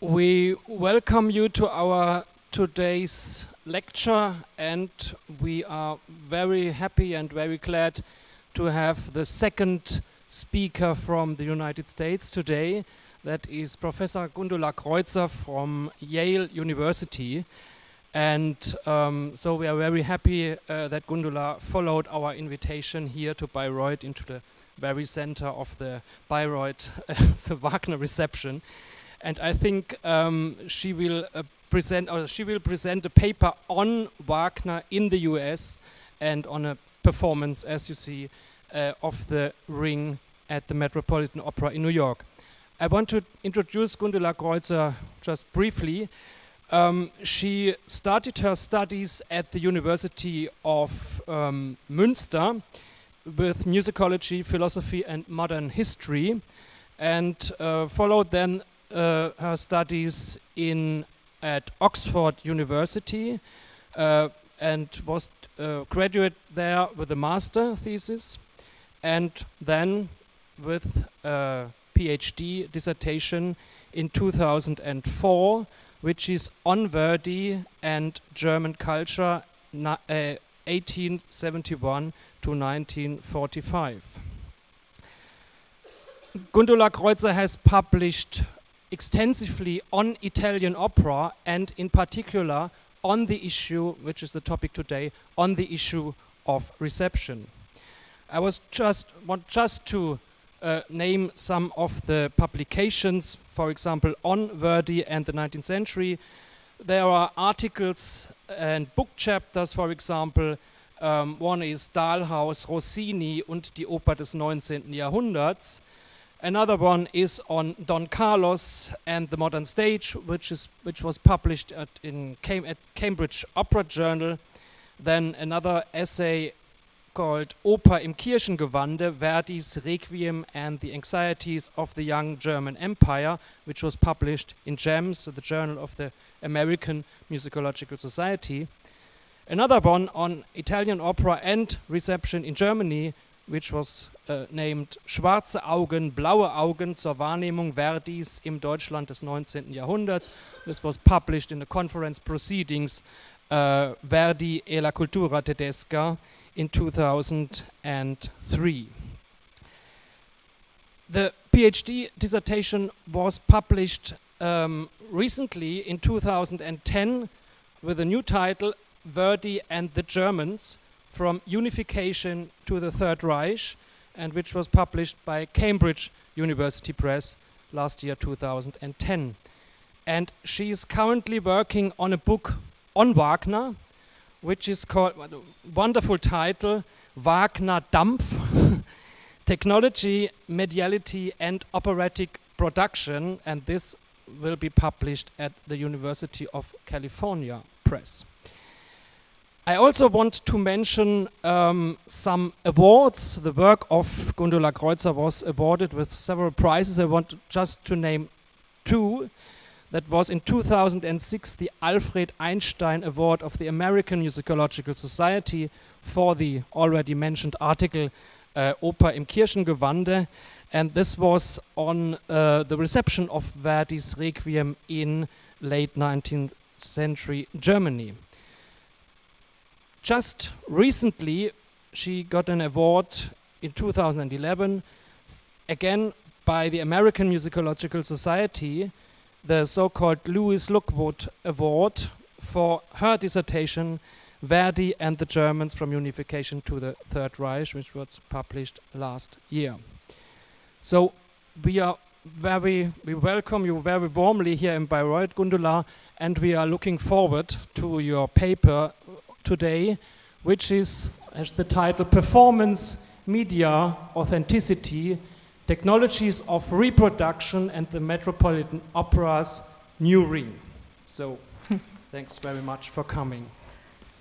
We welcome you to our today's lecture, and we are very happy and very glad to have the second speaker from the United States today. That is Professor Gundula Kreuzer from Yale University. And so we are very happy that Gundula followed our invitation here to Bayreuth, into the very center of the Bayreuth the Wagner reception. And I think she will present a paper on Wagner in the US and on a performance, as you see, of the Ring at the Metropolitan Opera in New York. I want to introduce Gundula Kreuzer just briefly. She started her studies at the University of Münster with musicology, philosophy, and modern history, and followed then her studies at Oxford University and was graduate there with a master thesis, and then with a PhD dissertation in 2004, which is on Verdi and German culture 1871 to 1945. Gundula Kreuzer has published extensively on Italian opera, and in particular on the issue, which is the topic today, on the issue of reception. I want just to name some of the publications, for example, on Verdi and the 19th century. There are articles and book chapters, for example. One is Dahlhaus, Rossini und die Oper des 19. Jahrhunderts. Another one is on Don Carlos and the Modern Stage, which was published at Cambridge Opera Journal. Then another essay called Oper im Kirchengewande, Verdi's Requiem and the Anxieties of the Young German Empire, which was published in GEMS, the Journal of the American Musicological Society. Another one on Italian opera and reception in Germany, which was named Schwarze Augen, Blaue Augen zur Wahrnehmung Verdis im Deutschland des 19. Jahrhunderts. This was published in the conference proceedings Verdi e la cultura tedesca in 2003. The PhD dissertation was published recently in 2010 with a new title, Verdi and the Germans, From Unification to the Third Reich, and which was published by Cambridge University Press last year, 2010. And she is currently working on a book on Wagner, which is called, wonderful title, Wagner Dampf, Technology, Mediality and Operatic Production, and this will be published at the University of California Press. I also want to mention some awards. The work of Gundula Kreuzer was awarded with several prizes. I want just to name two. That was in 2006 the Alfred Einstein Award of the American Musicological Society for the already mentioned article Oper im Kirchengewande, and this was on the reception of Verdi's Requiem in late 19th century Germany. Just recently, she got an award in 2011, again by the American Musicological Society, the so-called Louis Lockwood Award for her dissertation, Verdi and the Germans from Unification to the Third Reich, which was published last year. So we welcome you very warmly here in Bayreuth, Gundula, and we are looking forward to your paper today, which is, as the title, Performance, Media, Authenticity, Technologies of Reproduction and the Metropolitan Opera's New Ring. So, thanks very much for coming.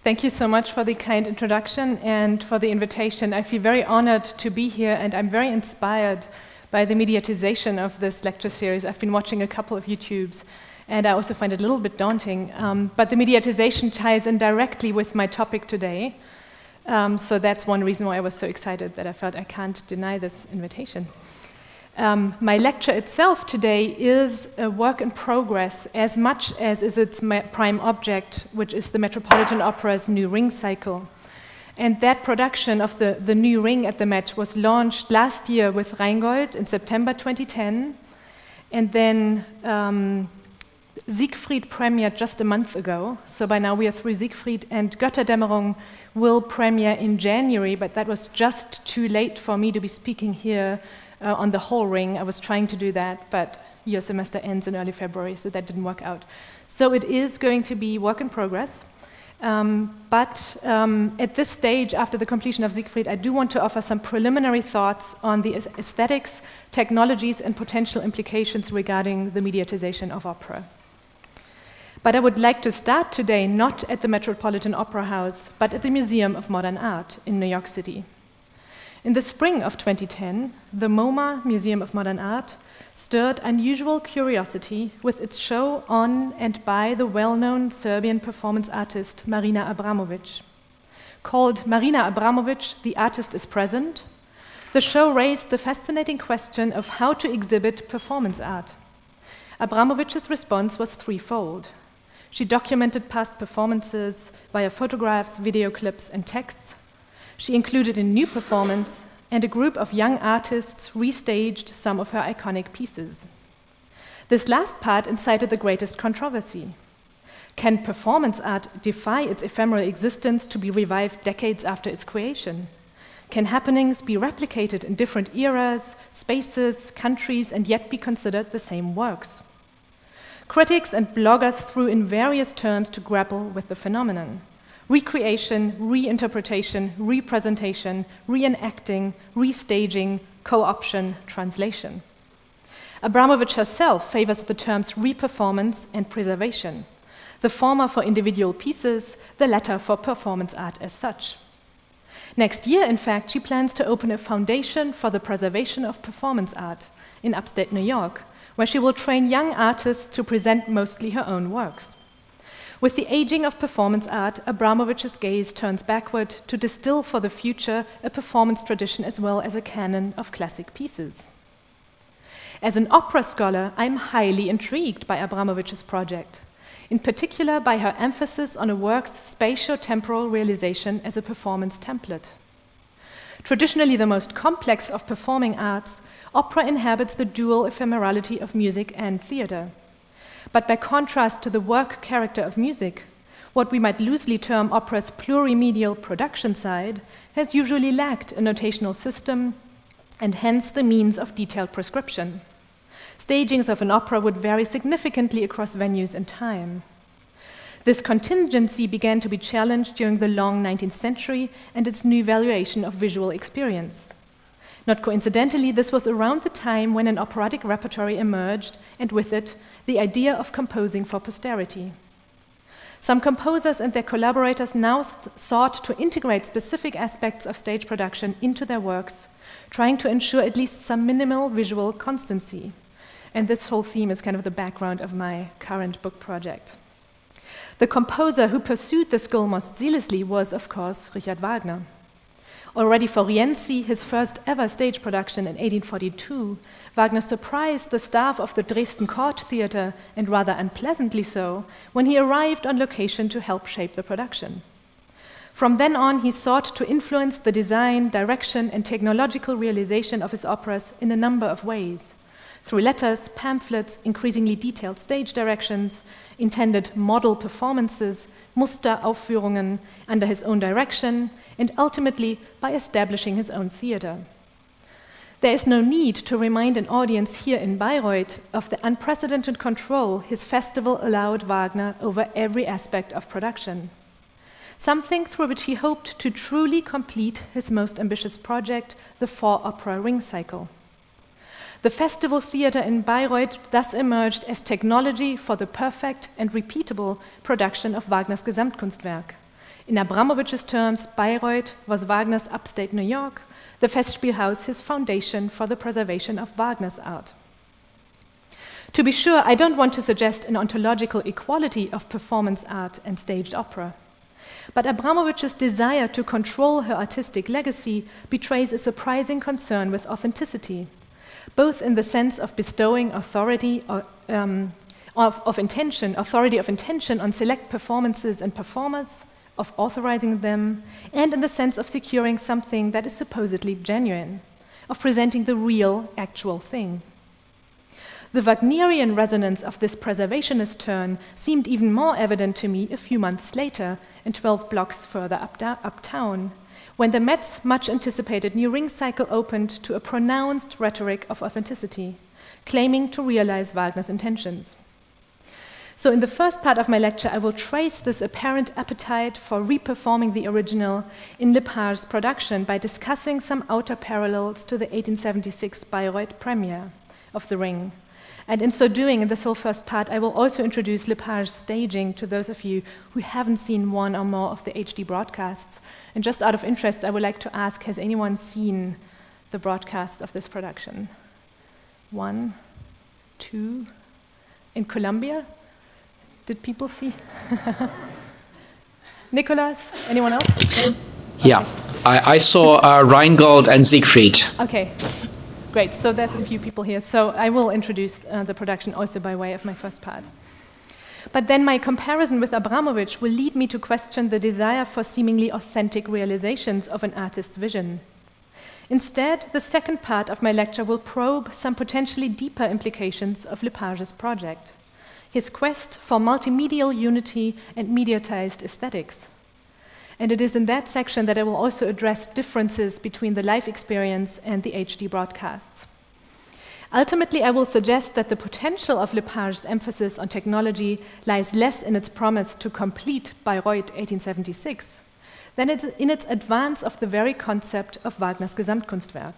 Thank you so much for the kind introduction and for the invitation. I feel very honored to be here, and I'm very inspired by the mediatization of this lecture series. I've been watching a couple of YouTubes, and I also find it a little bit daunting. But the mediatization ties in directly with my topic today. So that's one reason why I was so excited that I felt I can't deny this invitation. My lecture itself today is a work in progress as much as is its prime object, which is the Metropolitan Opera's new Ring cycle. And that production of the new Ring at the Met was launched last year with Rheingold in September 2010, and then Siegfried premiered just a month ago. So by now we are through Siegfried, and Götterdämmerung will premiere in January, but that was just too late for me to be speaking here on the whole Ring. I was trying to do that, but your semester ends in early February, so that didn't work out. So it is going to be work in progress. At this stage, after the completion of Siegfried, I do want to offer some preliminary thoughts on the aesthetics, technologies, and potential implications regarding the mediatization of opera. But I would like to start today not at the Metropolitan Opera House, but at the Museum of Modern Art in New York City. In the spring of 2010, the MoMA, Museum of Modern Art, stirred unusual curiosity with its show on and by the well-known Serbian performance artist Marina Abramović. Called Marina Abramović, the artist is present, the show raised the fascinating question of how to exhibit performance art. Abramović's response was threefold. She documented past performances via photographs, video clips, and texts. She included a new performance, and a group of young artists restaged some of her iconic pieces. This last part incited the greatest controversy. Can performance art defy its ephemeral existence to be revived decades after its creation? Can happenings be replicated in different eras, spaces, countries, and yet be considered the same works? Critics and bloggers threw in various terms to grapple with the phenomenon: recreation, reinterpretation, representation, reenacting, restaging, co-option, translation. Abramović herself favors the terms reperformance and preservation, the former for individual pieces, the latter for performance art as such. Next year, in fact, she plans to open a foundation for the preservation of performance art in upstate New York, where she will train young artists to present mostly her own works. With the aging of performance art, Abramović's gaze turns backward to distill for the future a performance tradition as well as a canon of classic pieces. As an opera scholar, I'm highly intrigued by Abramović's project, in particular by her emphasis on a work's spatio-temporal realization as a performance template. Traditionally the most complex of performing arts, opera inhabits the dual ephemerality of music and theater. But by contrast to the work character of music, what we might loosely term opera's plurimedial production side has usually lacked a notational system and hence the means of detailed prescription. Stagings of an opera would vary significantly across venues and time. This contingency began to be challenged during the long 19th century and its new valuation of visual experience. Not coincidentally, this was around the time when an operatic repertory emerged, and with it, the idea of composing for posterity. Some composers and their collaborators now sought to integrate specific aspects of stage production into their works, trying to ensure at least some minimal visual constancy. And this whole theme is kind of the background of my current book project. The composer who pursued this goal most zealously was, of course, Richard Wagner. Already for Rienzi, his first ever stage production in 1842, Wagner surprised the staff of the Dresden Court Theatre, and rather unpleasantly so, when he arrived on location to help shape the production. From then on, he sought to influence the design, direction, and technological realization of his operas in a number of ways. Through letters, pamphlets, increasingly detailed stage directions, intended model performances, Musteraufführungen under his own direction, and ultimately by establishing his own theater. There is no need to remind an audience here in Bayreuth of the unprecedented control his festival allowed Wagner over every aspect of production, something through which he hoped to truly complete his most ambitious project, the four-opera Ring cycle. The festival theater in Bayreuth thus emerged as technology for the perfect and repeatable production of Wagner's Gesamtkunstwerk. In Abramović's terms, Bayreuth was Wagner's upstate New York, the Festspielhaus his foundation for the preservation of Wagner's art. To be sure, I don't want to suggest an ontological equality of performance art and staged opera. But Abramović's desire to control her artistic legacy betrays a surprising concern with authenticity. both in the sense of bestowing authority or, authority of intention on select performances and performers, of authorizing them, and in the sense of securing something that is supposedly genuine, of presenting the real, actual thing. The Wagnerian resonance of this preservationist turn seemed even more evident to me a few months later, and 12 blocks further uptown, when the Met's much-anticipated new ring cycle opened to a pronounced rhetoric of authenticity, claiming to realize Wagner's intentions. So in the first part of my lecture, I will trace this apparent appetite for reperforming the original in Lepage's production by discussing some outer parallels to the 1876 Bayreuth premiere of The Ring. And in so doing, in this whole first part, I will also introduce Lepage's staging to those of you who haven't seen one or more of the HD broadcasts. And just out of interest, I would like to ask, has anyone seen the broadcasts of this production? 1, 2, in Colombia? Did people see? Nicholas? Anyone else? Yeah, okay. I saw Rheingold and Siegfried. Okay, great. So there's a few people here. So I will introduce the production also by way of my first part. But then my comparison with Abramovich will lead me to question the desire for seemingly authentic realizations of an artist's vision. Instead, the second part of my lecture will probe some potentially deeper implications of Lepage's project, his quest for multimedial unity and mediatized aesthetics. And it is in that section that I will also address differences between the live experience and the HD broadcasts. Ultimately, I will suggest that the potential of Lepage's emphasis on technology lies less in its promise to complete Bayreuth 1876 than in its advance of the very concept of Wagner's Gesamtkunstwerk.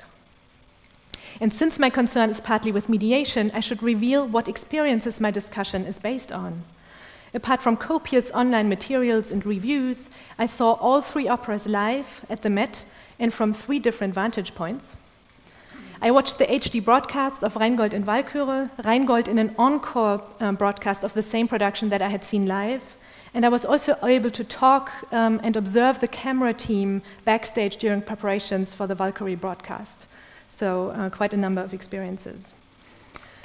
And since my concern is partly with mediation, I should reveal what experiences my discussion is based on. Apart from copious online materials and reviews, I saw all 3 operas live at the Met and from 3 different vantage points. I watched the HD broadcasts of Rheingold and Walküre, Rheingold in an encore broadcast of the same production that I had seen live, and I was also able to talk and observe the camera team backstage during preparations for the Valkyrie broadcast. So quite a number of experiences.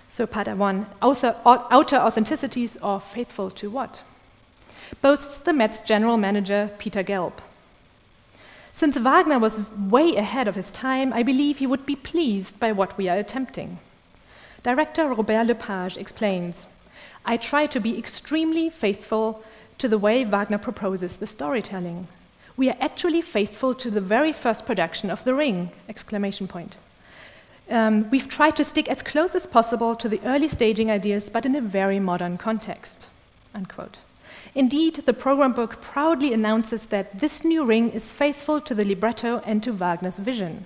So part 1, outer authenticities, or faithful to what? Boasts the Met's general manager, Peter Gelb. Since Wagner was way ahead of his time, I believe he would be pleased by what we are attempting. Director Robert Lepage explains, I try to be extremely faithful to the way Wagner proposes the storytelling. We are actually faithful to the very first production of The Ring! Exclamation point. We've tried to stick as close as possible to the early staging ideas, but in a very modern context, unquote. Indeed, the program book proudly announces that this new Ring is faithful to the libretto and to Wagner's vision.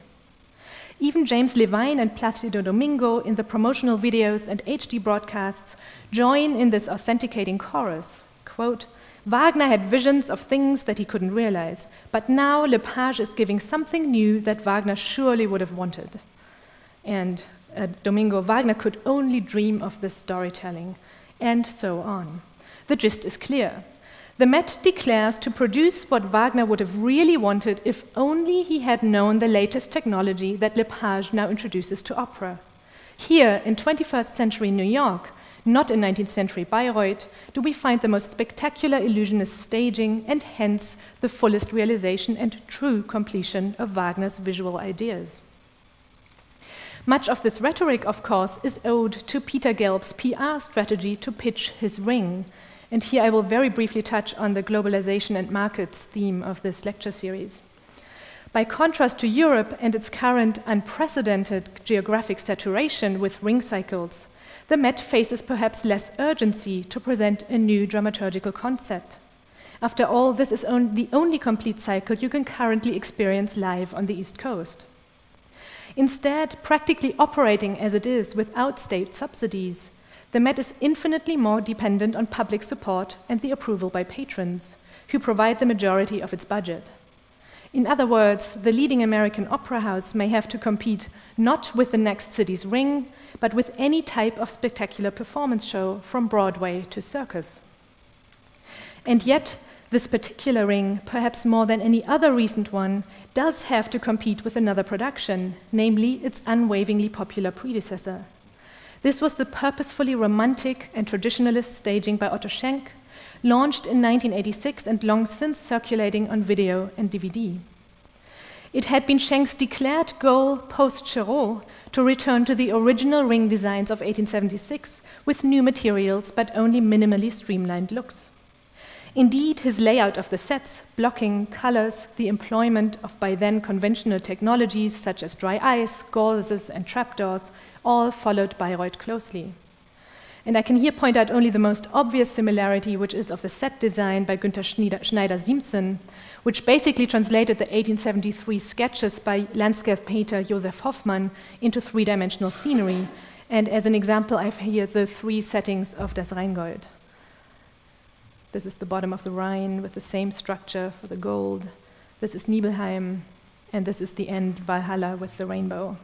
Even James Levine and Placido Domingo in the promotional videos and HD broadcasts join in this authenticating chorus, quote, Wagner had visions of things that he couldn't realize, but now Lepage is giving something new that Wagner surely would have wanted. And Domingo, Wagner could only dream of this storytelling, and so on. The gist is clear. The Met declares to produce what Wagner would have really wanted if only he had known the latest technology that Lepage now introduces to opera. Here, in 21st century New York, not in 19th century Bayreuth, do we find the most spectacular illusionist staging and hence the fullest realization and true completion of Wagner's visual ideas. Much of this rhetoric, of course, is owed to Peter Gelb's PR strategy to pitch his Ring. And here I will very briefly touch on the globalization and markets theme of this lecture series. By contrast to Europe and its current unprecedented geographic saturation with ring cycles, the Met faces perhaps less urgency to present a new dramaturgical concept. After all, this is the only complete cycle you can currently experience live on the East Coast. Instead, practically operating as it is without state subsidies, the Met is infinitely more dependent on public support and the approval by patrons, who provide the majority of its budget. In other words, the leading American opera house may have to compete not with the next city's Ring, but with any type of spectacular performance show from Broadway to circus. And yet, This particular ring, perhaps more than any other recent one, does have to compete with another production, namely its unwaveringly popular predecessor. This was the purposefully romantic and traditionalist staging by Otto Schenk, launched in 1986 and long since circulating on video and DVD. It had been Schenk's declared goal post-Cherot to return to the original ring designs of 1876 with new materials but only minimally streamlined looks. Indeed, his layout of the sets, blocking, colors, the employment of by then conventional technologies such as dry ice, gauzes, and trapdoors, all followed Bayreuth closely. And I can here point out only the most obvious similarity, which is of the set design by Günther Schneider-Siemssen, which basically translated the 1873 sketches by landscape painter Josef Hoffmann into three-dimensional scenery. And as an example, I have here the three settings of Das Rheingold. This is the bottom of the Rhine with the same structure for the gold. This is Nibelheim, and this is the end, Valhalla, with the rainbow.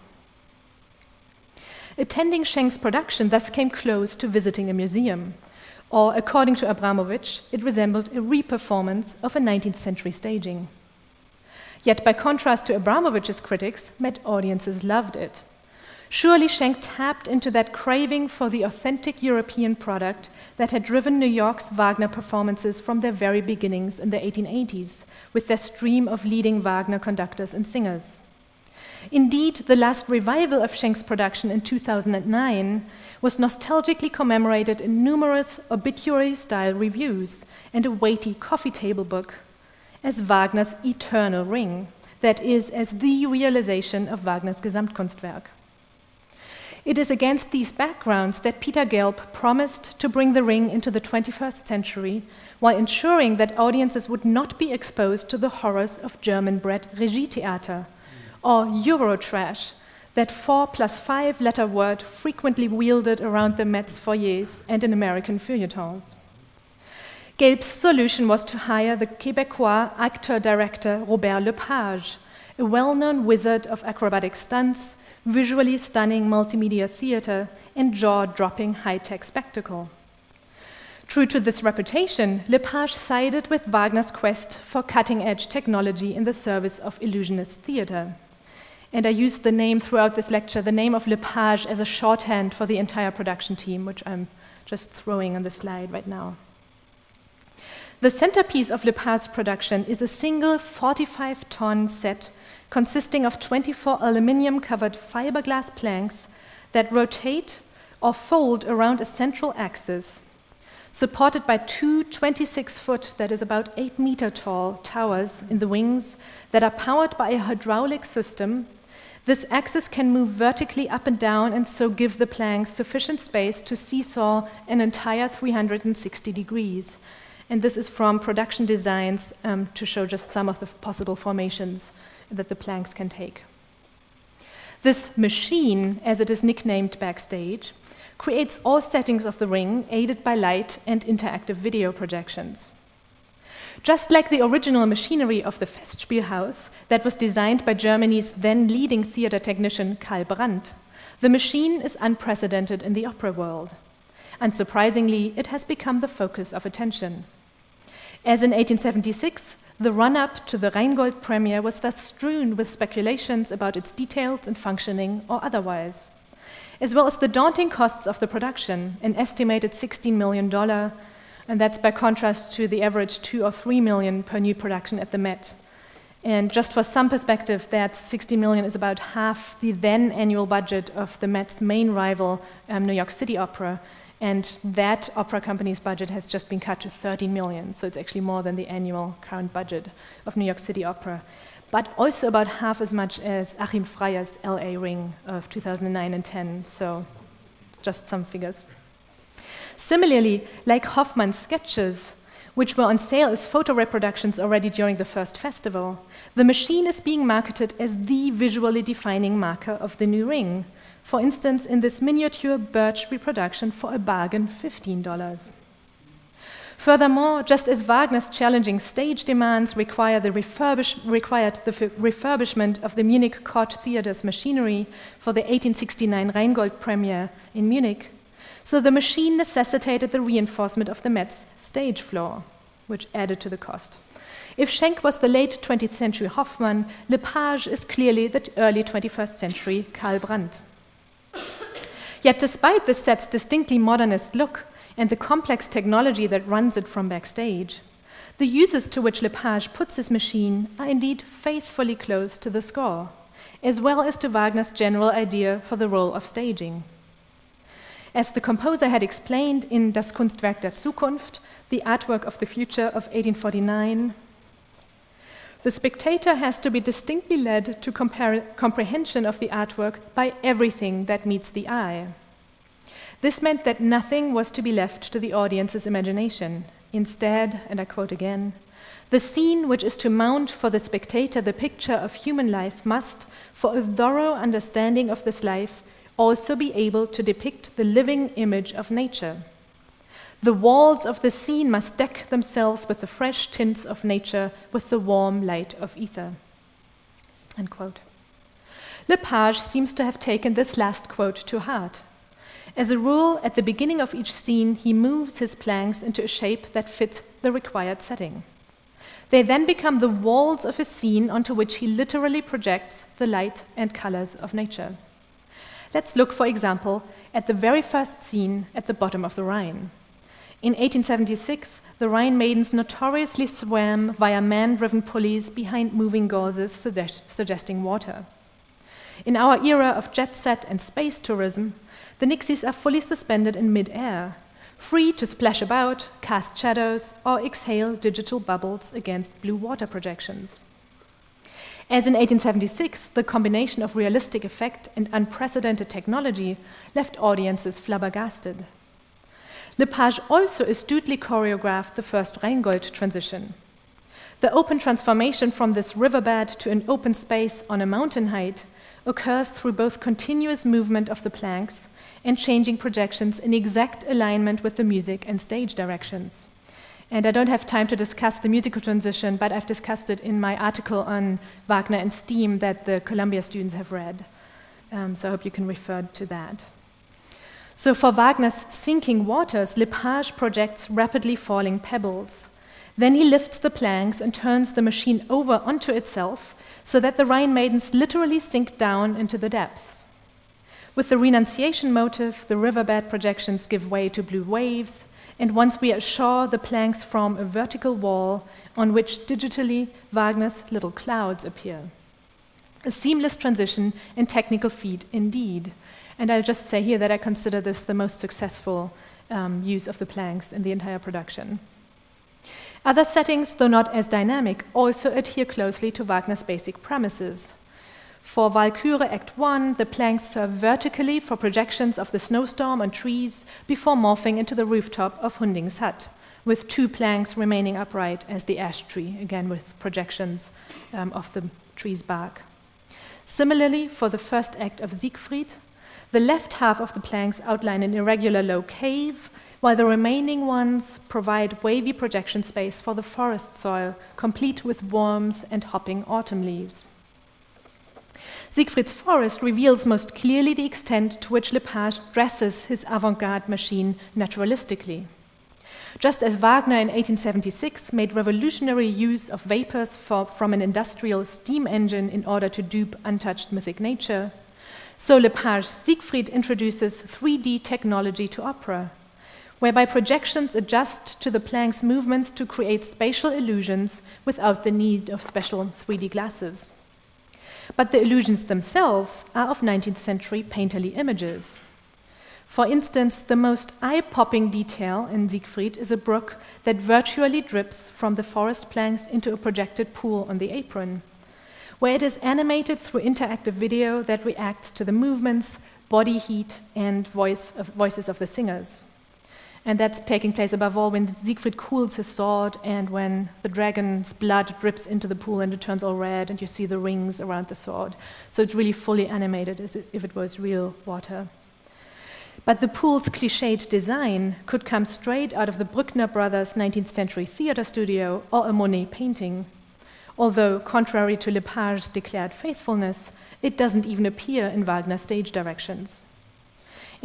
Attending Schenk's production thus came close to visiting a museum, or according to Abramovich, it resembled a re-performance of a 19th century staging. Yet by contrast to Abramovich's critics, Met audiences loved it. Surely Schenk tapped into that craving for the authentic European product that had driven New York's Wagner performances from their very beginnings in the 1880s, with their stream of leading Wagner conductors and singers. Indeed, the last revival of Schenk's production in 2009 was nostalgically commemorated in numerous obituary-style reviews and a weighty coffee table book as Wagner's eternal ring, that is, as the realization of Wagner's Gesamtkunstwerk. It is against these backgrounds that Peter Gelb promised to bring the ring into the 21st century while ensuring that audiences would not be exposed to the horrors of German-bred Regietheater or Eurotrash, that 4+5 letter word frequently wielded around the Met's foyers and in American feuilletons. Gelb's solution was to hire the Quebecois actor-director Robert Lepage, a well-known wizard of acrobatic stunts, visually stunning multimedia theater, and jaw-dropping high-tech spectacle. True to this reputation, Lepage sided with Wagner's quest for cutting-edge technology in the service of illusionist theater. And I used the name throughout this lecture, the name of Lepage, as a shorthand for the entire production team, which I'm just throwing on the slide right now. The centerpiece of Lepage's production is a single 45-ton set consisting of 24 aluminum-covered fiberglass planks that rotate or fold around a central axis, supported by two 26-foot, that is about 8-meter tall, towers in the wings that are powered by a hydraulic system. This axis can move vertically up and down and so give the planks sufficient space to seesaw an entire 360 degrees. And this is from production designs to show just some of the possible formations that the planks can take. This machine, as it is nicknamed backstage, creates all settings of the ring, aided by light and interactive video projections. Just like the original machinery of the Festspielhaus that was designed by Germany's then leading theater technician Karl Brandt, the machine is unprecedented in the opera world. Unsurprisingly, it has become the focus of attention. As in 1876, the run-up to the Rheingold premiere was thus strewn with speculations about its details and functioning or otherwise, as well as the daunting costs of the production, an estimated $16 million, and that's by contrast to the average $2 or $3 million per new production at the Met. And just for some perspective, that $60 million is about half the then annual budget of the Met's main rival, New York City Opera, and that opera company's budget has just been cut to $13 million, so it's actually more than the annual current budget of New York City Opera, but also about half as much as Achim Freyer's LA Ring of 2009 and 10, so just some figures. Similarly, like Hoffmann's sketches, which were on sale as photo reproductions already during the first festival, the machine is being marketed as the visually defining marker of the new ring. For instance, in this miniature birch reproduction for a bargain $15. Furthermore, just as Wagner's challenging stage demands required the refurbishment of the Munich Court Theater's machinery for the 1869 Rheingold premiere in Munich, so the machine necessitated the reinforcement of the Met's stage floor. which added to the cost. If Schenk was the late 20th century Hoffmann, Lepage is clearly the early 21st century Karl Brandt. Yet despite this set's distinctly modernist look and the complex technology that runs it from backstage, the uses to which Lepage puts his machine are indeed faithfully close to the score, as well as to Wagner's general idea for the role of staging. As the composer had explained in Das Kunstwerk der Zukunft, the artwork of the future of 1849, the spectator has to be distinctly led to comprehension of the artwork by everything that meets the eye. This meant that nothing was to be left to the audience's imagination. Instead, and I quote again, "The scene which is to mount for the spectator the picture of human life must, for a thorough understanding of this life, also be able to depict the living image of nature. The walls of the scene must deck themselves with the fresh tints of nature, with the warm light of ether." End quote. Lepage seems to have taken this last quote to heart. As a rule, at the beginning of each scene, he moves his planks into a shape that fits the required setting. They then become the walls of a scene onto which he literally projects the light and colors of nature. Let's look, for example, at the very first scene at the bottom of the Rhine. In 1876, the Rhine maidens notoriously swam via man-driven pulleys behind moving gauzes suggesting water. In our era of jet set and space tourism, the Nixies are fully suspended in mid-air, free to splash about, cast shadows, or exhale digital bubbles against blue water projections. As in 1876, the combination of realistic effect and unprecedented technology left audiences flabbergasted. Lepage also astutely choreographed the first Rheingold transition. The open transformation from this riverbed to an open space on a mountain height occurs through both continuous movement of the planks and changing projections in exact alignment with the music and stage directions. And I don't have time to discuss the musical transition, but I've discussed it in my article on Wagner and Steam that the Columbia students have read. So I hope you can refer to that. So for Wagner's sinking waters, Lepage projects rapidly falling pebbles. Then he lifts the planks and turns the machine over onto itself so that the Rhine maidens literally sink down into the depths. With the renunciation motive, the riverbed projections give way to blue waves, and once we are ashore, the planks form a vertical wall on which digitally Wagner's little clouds appear. A seamless transition and technical feat indeed. And I'll just say here that I consider this the most successful use of the planks in the entire production. Other settings, though not as dynamic, also adhere closely to Wagner's basic premises. For Walküre Act 1, the planks serve vertically for projections of the snowstorm on trees before morphing into the rooftop of Hunding's hut, with two planks remaining upright as the ash tree, again with projections of the tree's bark. Similarly, for the first act of Siegfried, the left half of the planks outline an irregular low cave, while the remaining ones provide wavy projection space for the forest soil, complete with worms and hopping autumn leaves. Siegfried's Forest reveals most clearly the extent to which Lepage dresses his avant-garde machine naturalistically. Just as Wagner in 1876 made revolutionary use of vapors from an industrial steam engine in order to dupe untouched mythic nature, so Lepage's Siegfried introduces 3D technology to opera, whereby projections adjust to the plank's movements to create spatial illusions without the need of special 3D glasses. But the illusions themselves are of 19th century painterly images. For instance, the most eye-popping detail in Siegfried is a brook that virtually drips from the forest planks into a projected pool on the apron, where it is animated through interactive video that reacts to the movements, body heat, and voices of the singers. And that's taking place above all when Siegfried cools his sword and when the dragon's blood drips into the pool and it turns all red and you see the rings around the sword. So it's really fully animated as if it was real water. But the pool's cliched design could come straight out of the Brückner brothers' 19th century theater studio or a Monet painting. Although, contrary to Lepage's declared faithfulness, it doesn't even appear in Wagner's stage directions.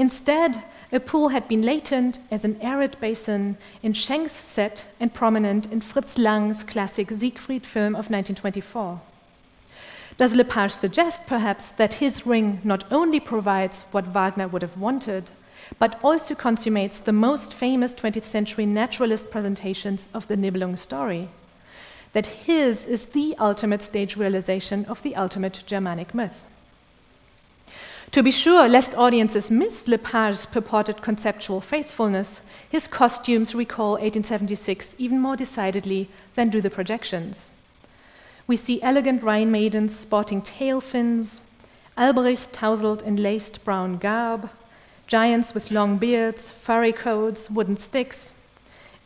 Instead, a pool had been latent as an arid basin in Schenk's set and prominent in Fritz Lang's classic Siegfried film of 1924. Does Lepage suggest, perhaps, that his ring not only provides what Wagner would have wanted, but also consummates the most famous 20th century naturalist presentations of the Nibelung story? That his is the ultimate stage realization of the ultimate Germanic myth. To be sure, lest audiences miss Lepage's purported conceptual faithfulness, his costumes recall 1876 even more decidedly than do the projections. We see elegant Rhine maidens sporting tail fins, Albrecht tousled in laced brown garb, giants with long beards, furry coats, wooden sticks,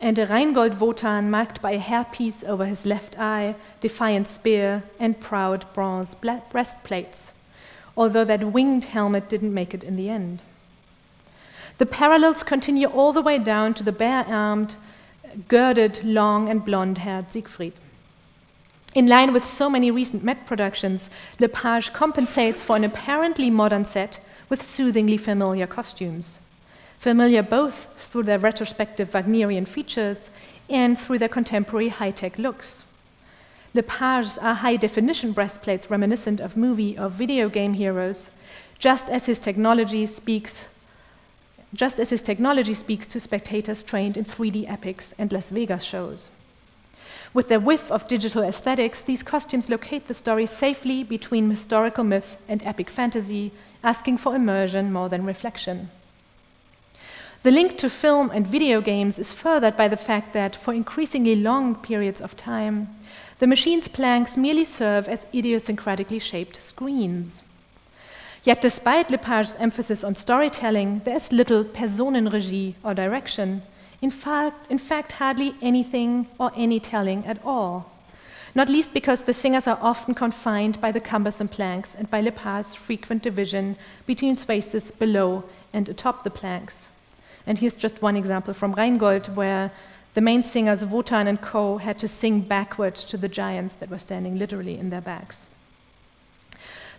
and a Rheingold Wotan marked by a hairpiece over his left eye, defiant spear, and proud bronze breastplates, although that winged helmet didn't make it in the end. The parallels continue all the way down to the bare-armed, girded, long and blonde-haired Siegfried. In line with so many recent Met productions, Lepage compensates for an apparently modern set with soothingly familiar costumes. Familiar both through their retrospective Wagnerian features and through their contemporary high-tech looks. Lepage's are high-definition breastplates reminiscent of movie or video game heroes, just as his technology speaks to spectators trained in 3D epics and Las Vegas shows. With their whiff of digital aesthetics, these costumes locate the story safely between historical myth and epic fantasy, asking for immersion more than reflection. The link to film and video games is furthered by the fact that, for increasingly long periods of time, the machine's planks merely serve as idiosyncratically shaped screens. Yet despite Lepage's emphasis on storytelling, there is little Personenregie or direction, in fact hardly anything or any telling at all, not least because the singers are often confined by the cumbersome planks and by Lepage's frequent division between spaces below and atop the planks. And here's just one example from Rheingold, where the main singers, Wotan and co., had to sing backward to the giants that were standing literally in their backs.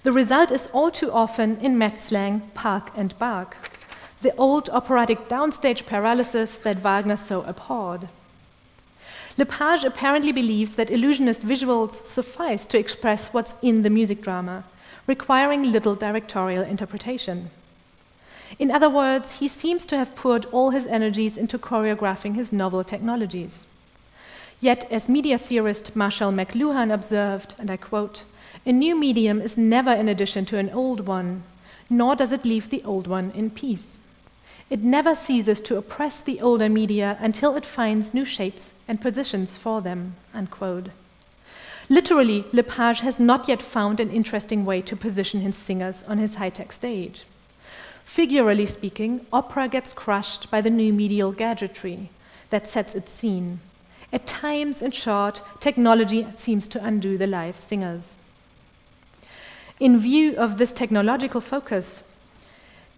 The result is all too often, in Met slang, park and bark, the old operatic downstage paralysis that Wagner so abhorred. Lepage apparently believes that illusionist visuals suffice to express what's in the music drama, requiring little directorial interpretation. In other words, he seems to have poured all his energies into choreographing his novel technologies. Yet, as media theorist Marshall McLuhan observed, and I quote, "A new medium is never in addition to an old one, nor does it leave the old one in peace. It never ceases to oppress the older media until it finds new shapes and positions for them," unquote. Literally, Lepage has not yet found an interesting way to position his singers on his high-tech stage. Figuratively speaking, opera gets crushed by the new medial gadgetry that sets its scene. At times, in short, technology seems to undo the live singers. In view of this technological focus,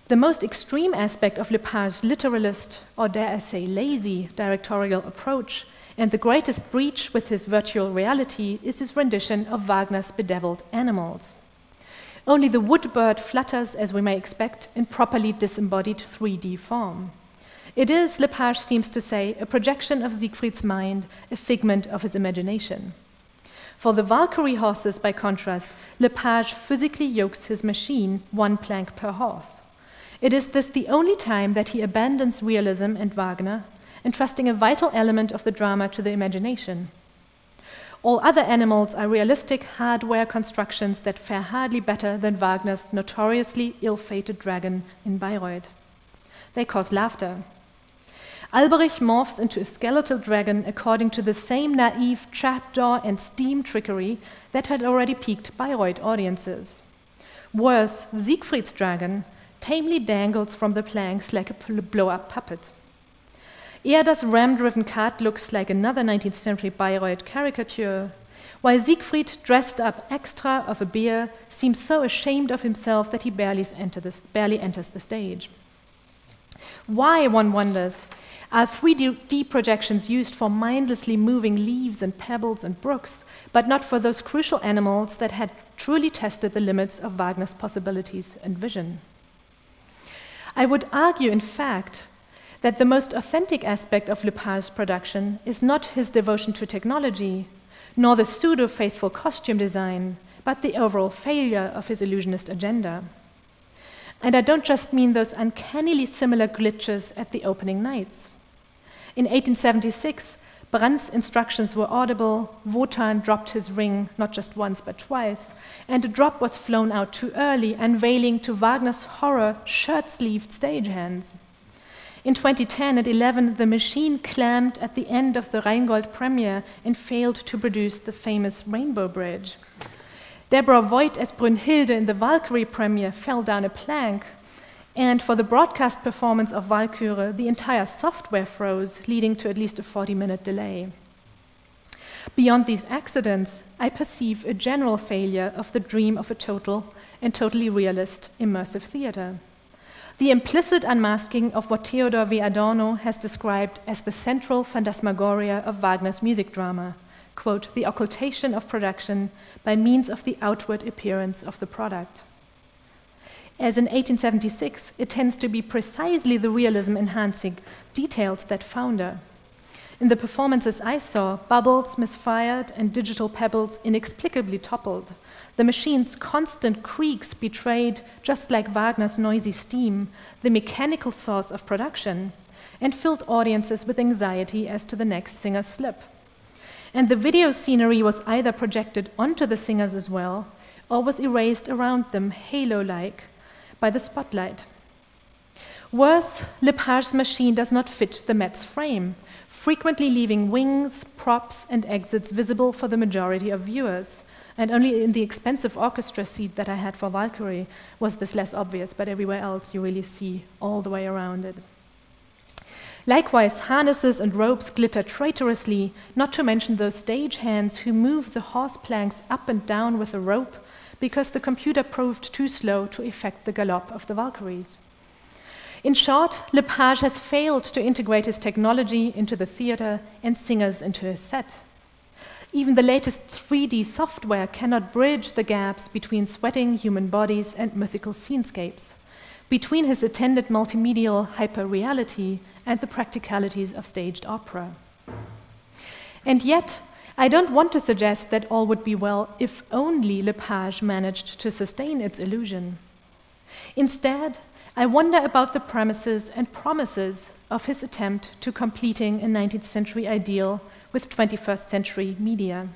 the most extreme aspect of Lepage's literalist, or dare I say lazy, directorial approach, and the greatest breach with his virtual reality, is his rendition of Wagner's bedeviled animals. Only the wood bird flutters, as we may expect, in properly disembodied 3D form. It is, Lepage seems to say, a projection of Siegfried's mind, a figment of his imagination. For the Valkyrie horses, by contrast, Lepage physically yokes his machine, one plank per horse. It is this the only time that he abandons realism and Wagner, entrusting a vital element of the drama to the imagination. All other animals are realistic hardware constructions that fare hardly better than Wagner's notoriously ill-fated dragon in Bayreuth. They cause laughter. Albrecht morphs into a skeletal dragon according to the same naive trapdoor and steam trickery that had already piqued Bayreuth audiences. Worse, Siegfried's dragon tamely dangles from the planks like a blow-up puppet. Erda's ram-driven cart looks like another 19th century Bayreuth caricature, while Siegfried, dressed up extra of a bear, seems so ashamed of himself that he barely enters the stage. Why, one wonders, are 3D projections used for mindlessly moving leaves and pebbles and brooks, but not for those crucial animals that had truly tested the limits of Wagner's possibilities and vision? I would argue, in fact, that the most authentic aspect of Lepage's production is not his devotion to technology, nor the pseudo-faithful costume design, but the overall failure of his illusionist agenda. And I don't just mean those uncannily similar glitches at the opening nights. In 1876, Brandt's instructions were audible, Wotan dropped his ring not just once but twice, and a drop was flown out too early, unveiling to Wagner's horror shirt-sleeved stagehands. In 2010 at 11, the machine clamped at the end of the Rheingold premiere and failed to produce the famous Rainbow Bridge. Deborah Voigt as Brünnhilde in the Valkyrie premiere fell down a plank, and for the broadcast performance of Walküre, the entire software froze, leading to at least a 40-minute delay. Beyond these accidents, I perceive a general failure of the dream of a total and totally realist immersive theater. The implicit unmasking of what Theodor W. Adorno has described as the central phantasmagoria of Wagner's music drama, quote, the occultation of production by means of the outward appearance of the product. As in 1876, it tends to be precisely the realism-enhancing details that founder. In the performances I saw, bubbles misfired and digital pebbles inexplicably toppled. The machine's constant creaks betrayed, just like Wagner's noisy steam, the mechanical source of production, and filled audiences with anxiety as to the next singer's slip. And the video scenery was either projected onto the singers as well, or was erased around them, halo-like, by the spotlight. Worse, Lepage's machine does not fit the Met's frame, frequently leaving wings, props, and exits visible for the majority of viewers. And only in the expensive orchestra seat that I had for Valkyrie was this less obvious, but everywhere else you really see all the way around it. Likewise, harnesses and ropes glitter traitorously, not to mention those stagehands who move the horse planks up and down with a rope because the computer proved too slow to effect the gallop of the Valkyries. In short, Lepage has failed to integrate his technology into the theater and singers into his set. Even the latest 3D software cannot bridge the gaps between sweating human bodies and mythical scenescapes, between his attended multimedial hyperreality and the practicalities of staged opera. And yet, I don't want to suggest that all would be well if only Lepage managed to sustain its illusion. Instead, I wonder about the premises and promises of his attempt to completing a 19th century ideal with 21st century media.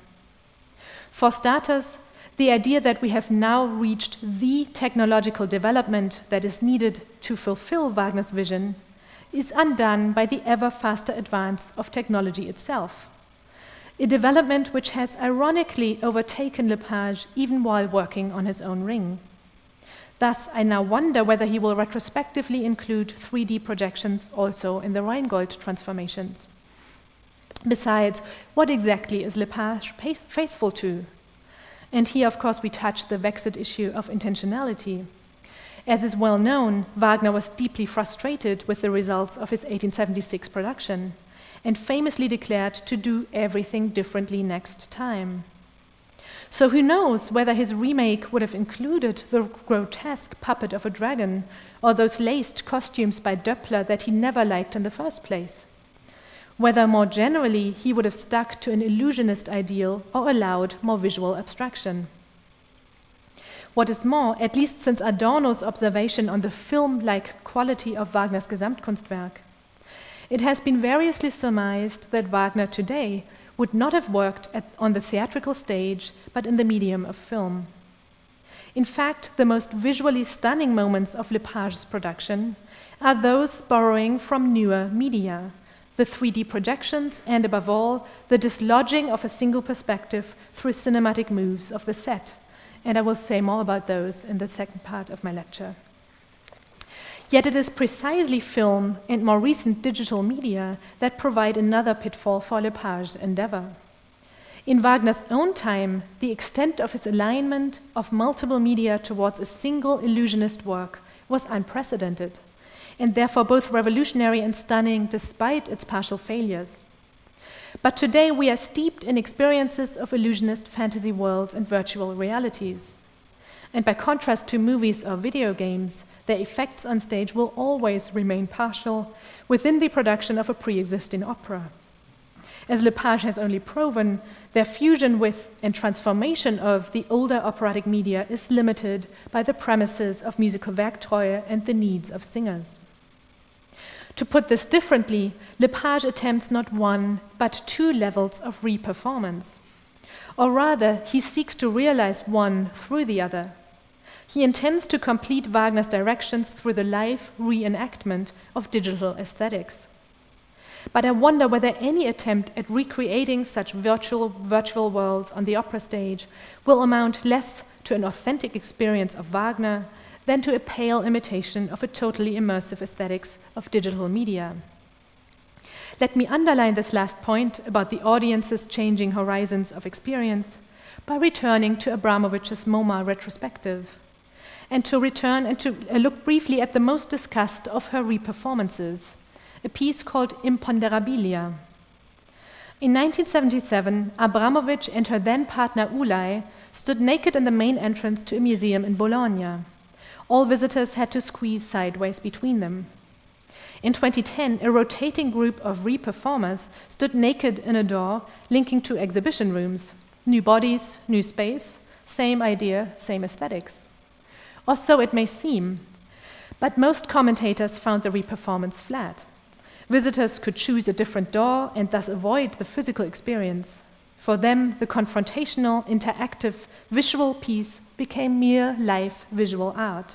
For starters, the idea that we have now reached the technological development that is needed to fulfill Wagner's vision is undone by the ever faster advance of technology itself, a development which has ironically overtaken Lepage even while working on his own ring. Thus, I now wonder whether he will retrospectively include 3D projections also in the Rheingold transformations. Besides, what exactly is Lepage faithful to? And here, of course, we touch the vexed issue of intentionality. As is well known, Wagner was deeply frustrated with the results of his 1876 production and famously declared to do everything differently next time. So who knows whether his remake would have included the grotesque puppet of a dragon or those laced costumes by Doppler that he never liked in the first place. Whether more generally he would have stuck to an illusionist ideal or allowed more visual abstraction. What is more, at least since Adorno's observation on the film-like quality of Wagner's Gesamtkunstwerk, it has been variously surmised that Wagner today would not have worked on the theatrical stage, but in the medium of film. In fact, the most visually stunning moments of Lepage's production are those borrowing from newer media, the 3D projections, and above all, the dislodging of a single perspective through cinematic moves of the set. And I will say more about those in the second part of my lecture. Yet it is precisely film and more recent digital media that provide another pitfall for Lepage's endeavor. In Wagner's own time, the extent of his alignment of multiple media towards a single illusionist work was unprecedented, and therefore both revolutionary and stunning despite its partial failures. But today we are steeped in experiences of illusionist fantasy worlds and virtual realities. And by contrast to movies or video games, their effects on stage will always remain partial within the production of a pre-existing opera. As Lepage has only proven, their fusion with and transformation of the older operatic media is limited by the premises of musical Werktreue and the needs of singers. To put this differently, Lepage attempts not one, but two levels of re-performance. Or rather, he seeks to realize one through the other. He intends to complete Wagner's directions through the live reenactment of digital aesthetics. But I wonder whether any attempt at recreating such virtual worlds on the opera stage will amount less to an authentic experience of Wagner than to a pale imitation of a totally immersive aesthetics of digital media. Let me underline this last point about the audience's changing horizons of experience by returning to Abramovich's MoMA retrospective, and to return and to look briefly at the most discussed of her re-performances, a piece called Imponderabilia. In 1977, Abramovich and her then partner Ulay stood naked in the main entrance to a museum in Bologna. All visitors had to squeeze sideways between them. In 2010, a rotating group of re-performers stood naked in a door linking two exhibition rooms. New bodies, new space, same idea, same aesthetics. Or so it may seem, but most commentators found the re-performance flat. Visitors could choose a different door and thus avoid the physical experience. For them, the confrontational, interactive, visual piece became mere live visual art.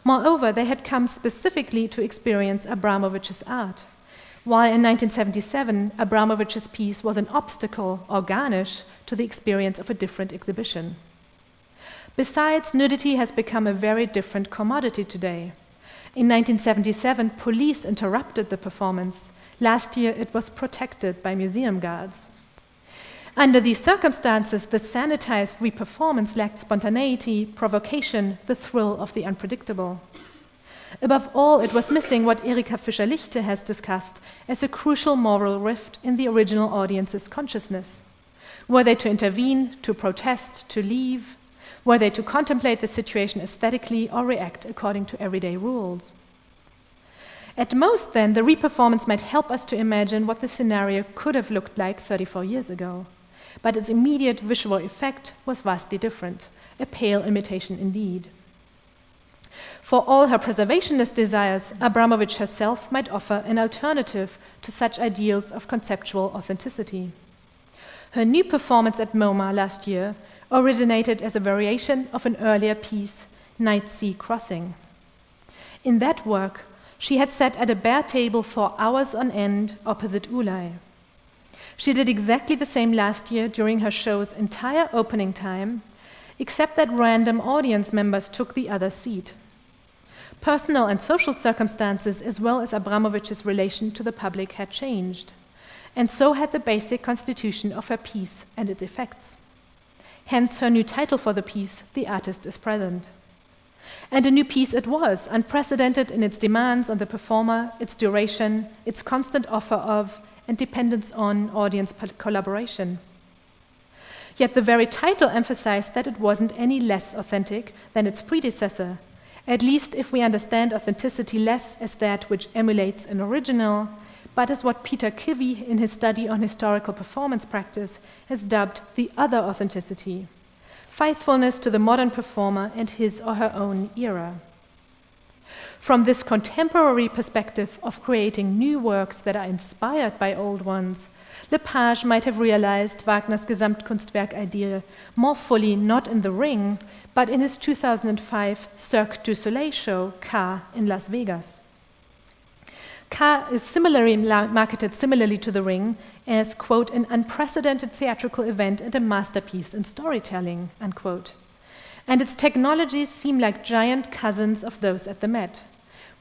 Moreover, they had come specifically to experience Abramovich's art. While in 1977, Abramovich's piece was an obstacle or garnish to the experience of a different exhibition. Besides, nudity has become a very different commodity today. In 1977, police interrupted the performance. Last year, it was protected by museum guards. Under these circumstances, the sanitized re-performance lacked spontaneity, provocation, the thrill of the unpredictable. Above all, it was missing what Erika Fischer-Lichte has discussed as a crucial moral rift in the original audience's consciousness. Were they to intervene, to protest, to leave? Were they to contemplate the situation aesthetically or react according to everyday rules? At most, then, the re-performance might help us to imagine what the scenario could have looked like 34 years ago. But its immediate visual effect was vastly different, a pale imitation indeed. For all her preservationist desires, Abramovich herself might offer an alternative to such ideals of conceptual authenticity. Her new performance at MoMA last year originated as a variation of an earlier piece, Night-Sea Crossing. In that work, she had sat at a bare table for hours on end opposite Ulay. She did exactly the same last year during her show's entire opening time, except that random audience members took the other seat. Personal and social circumstances, as well as Abramovich's relation to the public, had changed, and so had the basic constitution of her piece and its effects. Hence her new title for the piece, The Artist is Present. And a new piece it was, unprecedented in its demands on the performer, its duration, its constant offer of and dependence on audience collaboration. Yet the very title emphasized that it wasn't any less authentic than its predecessor, at least if we understand authenticity less as that which emulates an original, but as what Peter Kivy, in his study on historical performance practice, has dubbed the other authenticity, faithfulness to the modern performer and his or her own era. From this contemporary perspective of creating new works that are inspired by old ones, Lepage might have realized Wagner's Gesamtkunstwerk idea more fully not in The Ring, but in his 2005 Cirque du Soleil show, K, in Las Vegas. K is similarly marketed similarly to The Ring as, quote, an unprecedented theatrical event and a masterpiece in storytelling, unquote. And its technologies seem like giant cousins of those at the Met,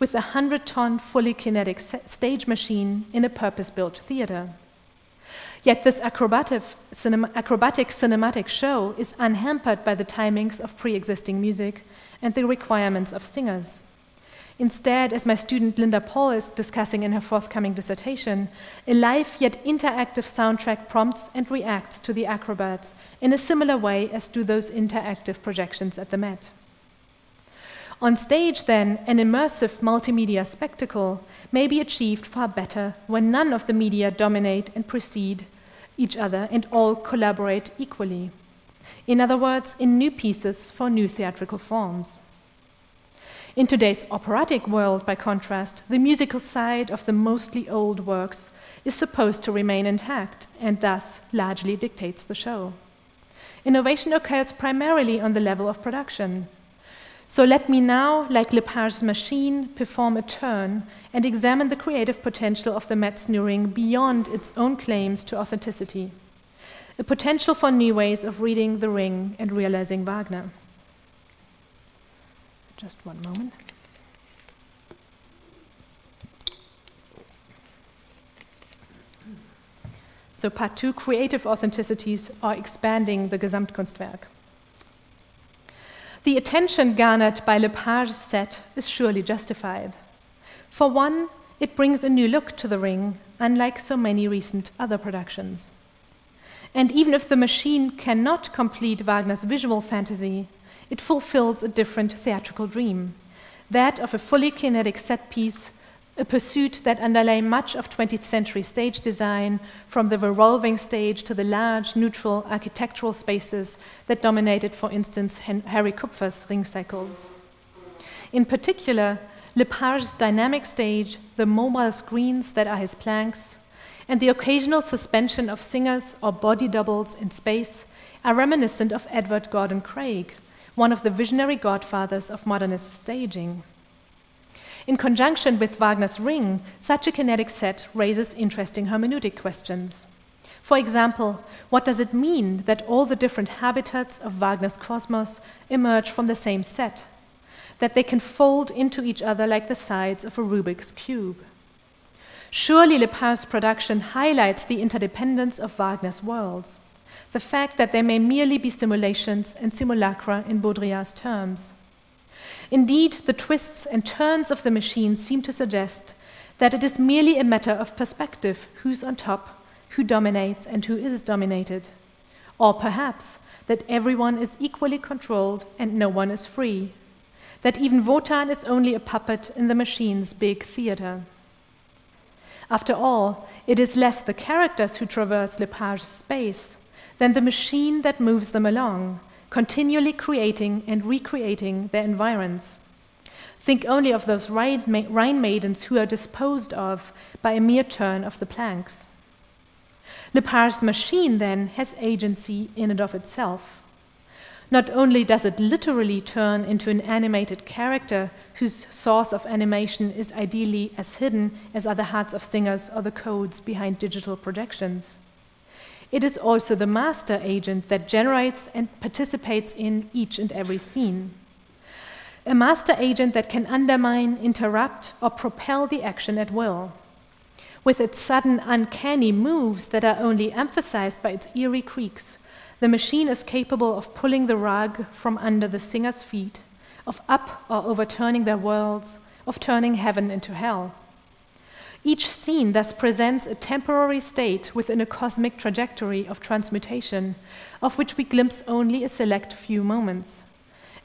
with a 100-ton fully kinetic stage machine in a purpose-built theater. Yet this acrobatic cinematic show is unhampered by the timings of pre-existing music and the requirements of singers. Instead, as my student Linda Paul is discussing in her forthcoming dissertation, a live yet interactive soundtrack prompts and reacts to the acrobats in a similar way as do those interactive projections at the Met. On stage, then, an immersive multimedia spectacle may be achieved far better when none of the media dominate and precede each other and all collaborate equally. In other words, in new pieces for new theatrical forms. In today's operatic world, by contrast, the musical side of the mostly old works is supposed to remain intact and thus largely dictates the show. Innovation occurs primarily on the level of production. So let me now, like Lepage's machine, perform a turn and examine the creative potential of the Met's new ring beyond its own claims to authenticity. A potential for new ways of reading the ring and realizing Wagner. Just one moment. So part 2, creative authenticities are expanding the Gesamtkunstwerk. The attention garnered by Lepage's set is surely justified. For one, it brings a new look to the ring, unlike so many recent other productions. And even if the machine cannot complete Wagner's visual fantasy, it fulfills a different theatrical dream, that of a fully kinetic set piece, a pursuit that underlay much of 20th century stage design, from the revolving stage to the large, neutral architectural spaces that dominated, for instance, Harry Kupfer's ring cycles. In particular, Lepage's dynamic stage, the mobile screens that are his planks, and the occasional suspension of singers or body doubles in space are reminiscent of Edward Gordon Craig, one of the visionary godfathers of modernist staging. In conjunction with Wagner's ring, such a kinetic set raises interesting hermeneutic questions. For example, what does it mean that all the different habitats of Wagner's cosmos emerge from the same set? That they can fold into each other like the sides of a Rubik's cube? Surely Lepage's production highlights the interdependence of Wagner's worlds, the fact that they may merely be simulations and simulacra in Baudrillard's terms. Indeed, the twists and turns of the machine seem to suggest that it is merely a matter of perspective, who's on top, who dominates, and who is dominated. Or perhaps that everyone is equally controlled and no one is free. That even Wotan is only a puppet in the machine's big theater. After all, it is less the characters who traverse Lepage's space than the machine that moves them along, continually creating and recreating their environs. Think only of those Rhine maidens who are disposed of by a mere turn of the planks. Lepage's machine, then, has agency in and of itself. Not only does it literally turn into an animated character whose source of animation is ideally as hidden as are the hearts of singers or the codes behind digital projections. It is also the master agent that generates and participates in each and every scene. A master agent that can undermine, interrupt, or propel the action at will. With its sudden, uncanny moves that are only emphasized by its eerie creaks, the machine is capable of pulling the rug from under the singer's feet, of up or overturning their worlds, of turning heaven into hell. Each scene thus presents a temporary state within a cosmic trajectory of transmutation, of which we glimpse only a select few moments.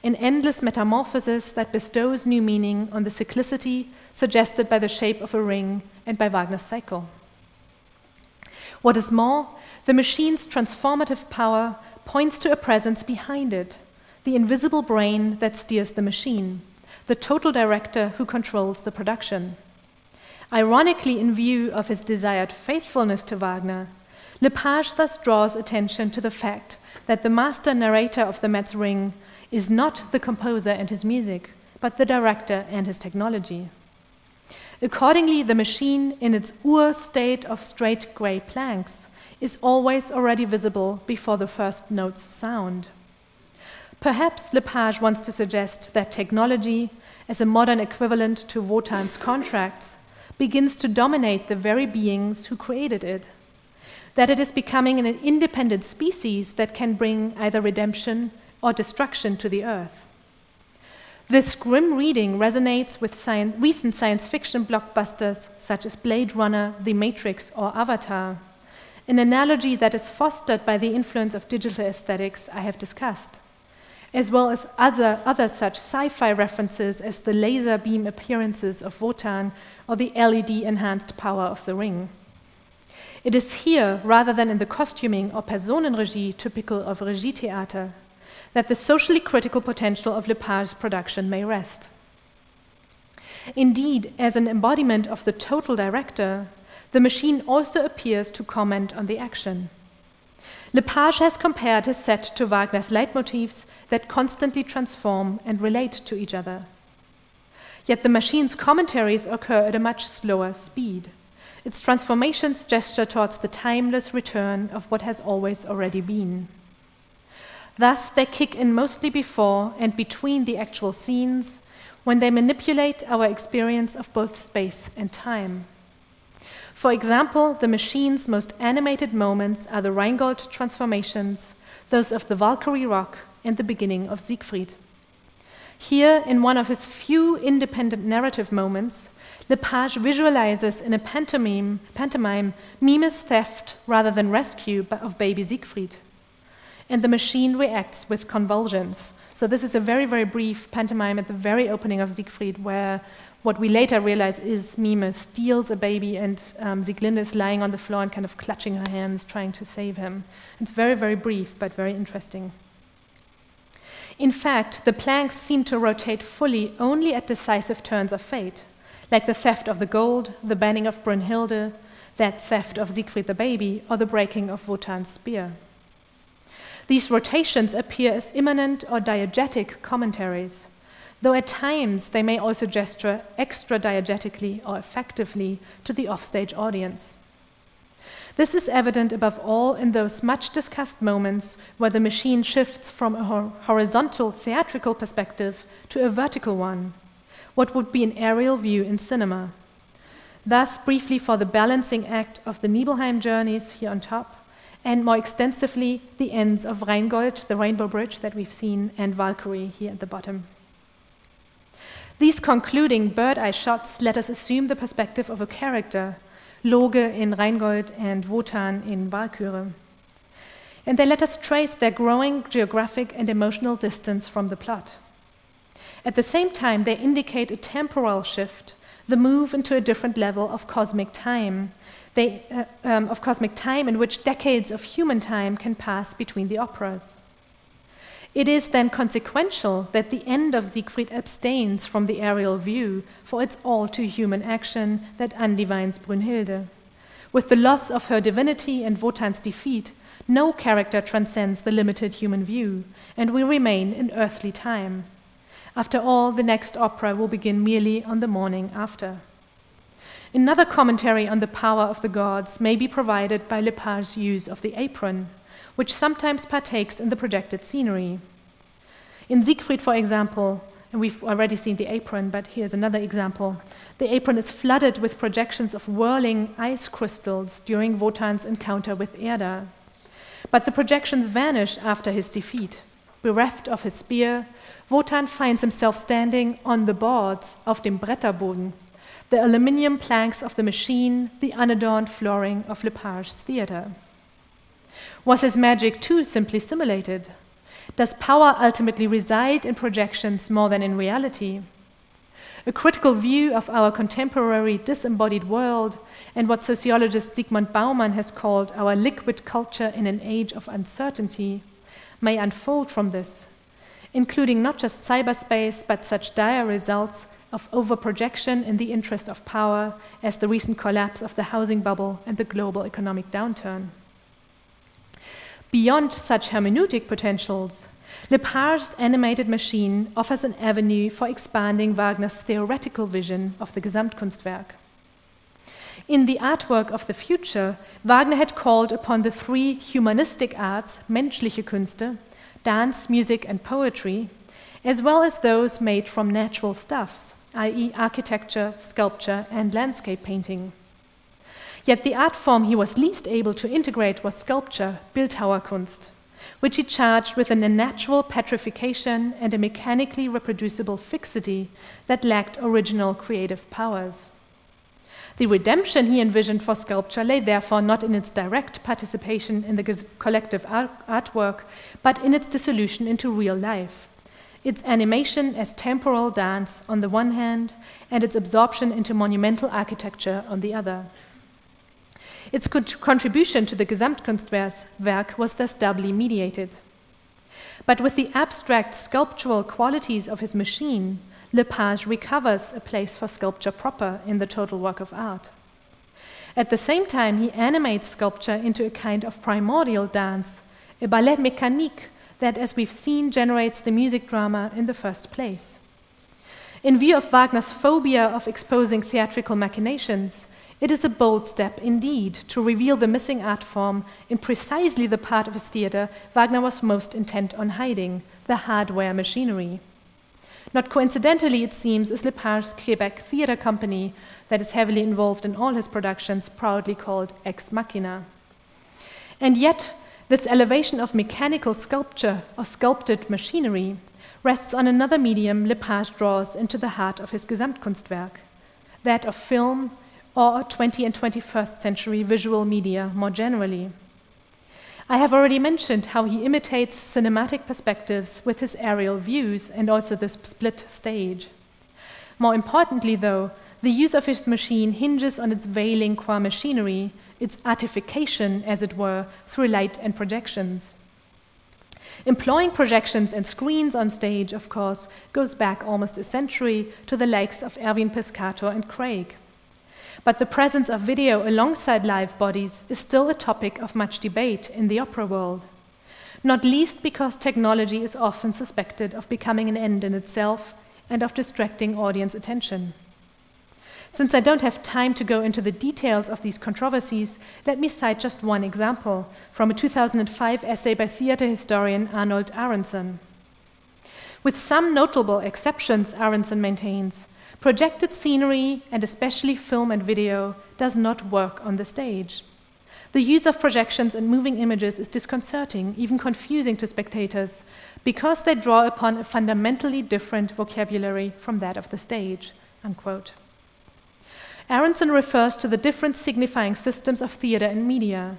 An endless metamorphosis that bestows new meaning on the cyclicity suggested by the shape of a ring and by Wagner's cycle. What is more, the machine's transformative power points to a presence behind it, the invisible brain that steers the machine, the total director who controls the production. Ironically, in view of his desired faithfulness to Wagner, Lepage thus draws attention to the fact that the master narrator of the Met's ring is not the composer and his music, but the director and his technology. Accordingly, the machine, in its ur-state of straight gray planks, is always already visible before the first notes sound. Perhaps Lepage wants to suggest that technology, as a modern equivalent to Wotan's contracts, begins to dominate the very beings who created it, that it is becoming an independent species that can bring either redemption or destruction to the earth. This grim reading resonates with recent science fiction blockbusters such as Blade Runner, The Matrix, or Avatar, an analogy that is fostered by the influence of digital aesthetics I have discussed, as well as other such sci-fi references as the laser beam appearances of Wotan or the LED-enhanced power of the ring. It is here, rather than in the costuming or Personenregie typical of Regietheater, that the socially critical potential of Lepage's production may rest. Indeed, as an embodiment of the total director, the machine also appears to comment on the action. Lepage has compared his set to Wagner's leitmotifs that constantly transform and relate to each other. Yet the machine's commentaries occur at a much slower speed. Its transformations gesture towards the timeless return of what has always already been. Thus, they kick in mostly before and between the actual scenes, when they manipulate our experience of both space and time. For example, the machine's most animated moments are the Rheingold transformations, those of the Valkyrie Rock and the beginning of Siegfried. Here, in one of his few independent narrative moments, Lepage visualizes in a pantomime Mime's theft rather than rescue of baby Siegfried. And the machine reacts with convulsions. So this is a very, very brief pantomime at the very opening of Siegfried, where what we later realize is Mime steals a baby and Sieglinde is lying on the floor and kind of clutching her hands, trying to save him. It's very, very brief, but very interesting. In fact, the planks seem to rotate fully only at decisive turns of fate, like the theft of the gold, the banning of Brünnhilde, that theft of Siegfried the baby, or the breaking of Wotan's spear. These rotations appear as immanent or diegetic commentaries, though at times they may also gesture extra-diegetically or effectively to the offstage audience. This is evident above all in those much-discussed moments where the machine shifts from a horizontal theatrical perspective to a vertical one, what would be an aerial view in cinema. Thus, briefly for the balancing act of the Nibelheim journeys here on top, and more extensively, the ends of Rheingold, the Rainbow Bridge that we've seen, and Valkyrie here at the bottom. These concluding bird-eye shots let us assume the perspective of a character, Loge in Rheingold and Wotan in Valkyrie. And they let us trace their growing geographic and emotional distance from the plot. At the same time, they indicate a temporal shift, the move into a different level of cosmic time, in which decades of human time can pass between the operas. It is then consequential that the end of Siegfried abstains from the aerial view for its all-too-human action that undivines Brünnhilde. With the loss of her divinity and Wotan's defeat, no character transcends the limited human view, and we remain in earthly time. After all, the next opera will begin merely on the morning after. Another commentary on the power of the gods may be provided by Lepage's use of the apron, which sometimes partakes in the projected scenery. In Siegfried, for example, and we've already seen the apron, but here's another example, the apron is flooded with projections of whirling ice crystals during Wotan's encounter with Erda. But the projections vanish after his defeat. Bereft of his spear, Wotan finds himself standing on the boards, auf dem Bretterboden, the aluminium planks of the machine, the unadorned flooring of Lepage's theater. Was his magic too simply simulated? Does power ultimately reside in projections more than in reality? A critical view of our contemporary disembodied world and what sociologist Zygmunt Bauman has called our liquid culture in an age of uncertainty may unfold from this, including not just cyberspace, but such dire results of overprojection in the interest of power as the recent collapse of the housing bubble and the global economic downturn. Beyond such hermeneutic potentials, Lepage's animated machine offers an avenue for expanding Wagner's theoretical vision of the Gesamtkunstwerk. In the artwork of the future, Wagner had called upon the three humanistic arts, menschliche Künste, dance, music, and poetry, as well as those made from natural stuffs, i.e. architecture, sculpture, and landscape painting. Yet the art form he was least able to integrate was sculpture, Bildhauerkunst, which he charged with an unnatural petrification and a mechanically reproducible fixity that lacked original creative powers. The redemption he envisioned for sculpture lay therefore not in its direct participation in the collective artwork, but in its dissolution into real life, its animation as temporal dance on the one hand, and its absorption into monumental architecture on the other. Its contribution to the Gesamtkunstwerk was thus doubly mediated. But with the abstract sculptural qualities of his machine, Lepage recovers a place for sculpture proper in the total work of art. At the same time, he animates sculpture into a kind of primordial dance, a ballet mécanique that, as we've seen, generates the music drama in the first place. In view of Wagner's phobia of exposing theatrical machinations, it is a bold step indeed to reveal the missing art form in precisely the part of his theater Wagner was most intent on hiding, the hardware machinery. Not coincidentally, it seems, is Lepage's Quebec Theatre Company that is heavily involved in all his productions, proudly called Ex Machina. And yet, this elevation of mechanical sculpture or sculpted machinery rests on another medium Lepage draws into the heart of his Gesamtkunstwerk, that of film or 20th and 21st century visual media more generally. I have already mentioned how he imitates cinematic perspectives with his aerial views and also the split stage. More importantly, though, the use of his machine hinges on its veiling qua machinery, its artification, as it were, through light and projections. Employing projections and screens on stage, of course, goes back almost a century to the likes of Erwin Piscator and Craig. But the presence of video alongside live bodies is still a topic of much debate in the opera world, not least because technology is often suspected of becoming an end in itself and of distracting audience attention. Since I don't have time to go into the details of these controversies, let me cite just one example from a 2005 essay by theater historian Arnold Aronson. With some notable exceptions, Aronson maintains, projected scenery, and especially film and video, does not work on the stage. The use of projections and moving images is disconcerting, even confusing to spectators, because they draw upon a fundamentally different vocabulary from that of the stage, unquote. Aronson refers to the different signifying systems of theater and media,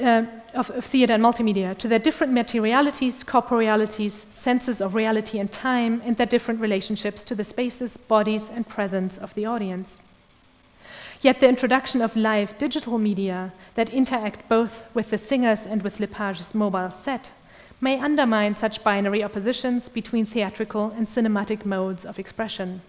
of theater and multimedia, to their different materialities, corporealities, senses of reality and time, and their different relationships to the spaces, bodies, and presence of the audience. Yet the introduction of live digital media that interact both with the singers and with Lepage's mobile set may undermine such binary oppositions between theatrical and cinematic modes of expression.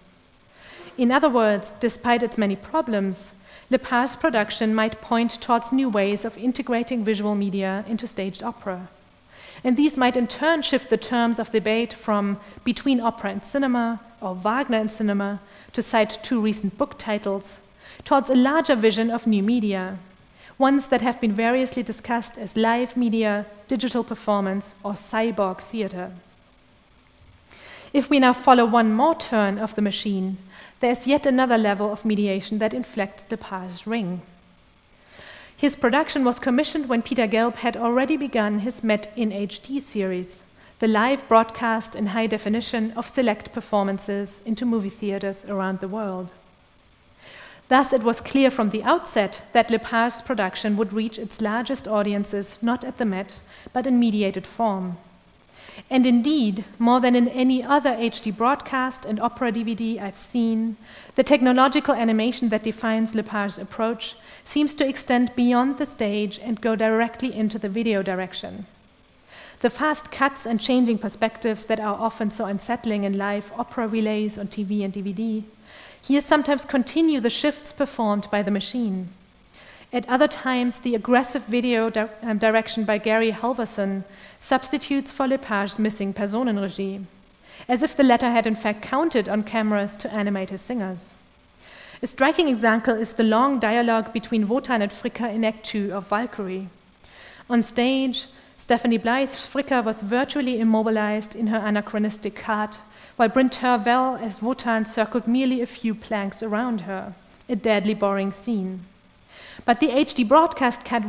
In other words, despite its many problems, Lepage's production might point towards new ways of integrating visual media into staged opera. And these might in turn shift the terms of debate from between opera and cinema, or Wagner and cinema, to cite two recent book titles, towards a larger vision of new media, ones that have been variously discussed as live media, digital performance, or cyborg theater. If we now follow one more turn of the machine, there is yet another level of mediation that inflects Lepage's ring. His production was commissioned when Peter Gelb had already begun his Met in HD series, the live broadcast in high definition of select performances into movie theaters around the world. Thus, it was clear from the outset that Lepage's production would reach its largest audiences not at the Met, but in mediated form. And indeed, more than in any other HD broadcast and opera DVD I've seen, the technological animation that defines Lepage's approach seems to extend beyond the stage and go directly into the video direction. The fast cuts and changing perspectives that are often so unsettling in live opera relays on TV and DVD, here sometimes continue the shifts performed by the machine. At other times, the aggressive video direction by Gary Halvorson substitutes for Lepage's missing Personenregie, as if the latter had in fact counted on cameras to animate his singers. A striking example is the long dialogue between Wotan and Fricka in Act 2 of Valkyrie. On stage, Stephanie Blythe's Fricka was virtually immobilized in her anachronistic cart, while Bryn Tervel as Wotan circled merely a few planks around her, a deadly boring scene. But the HD broadcast cut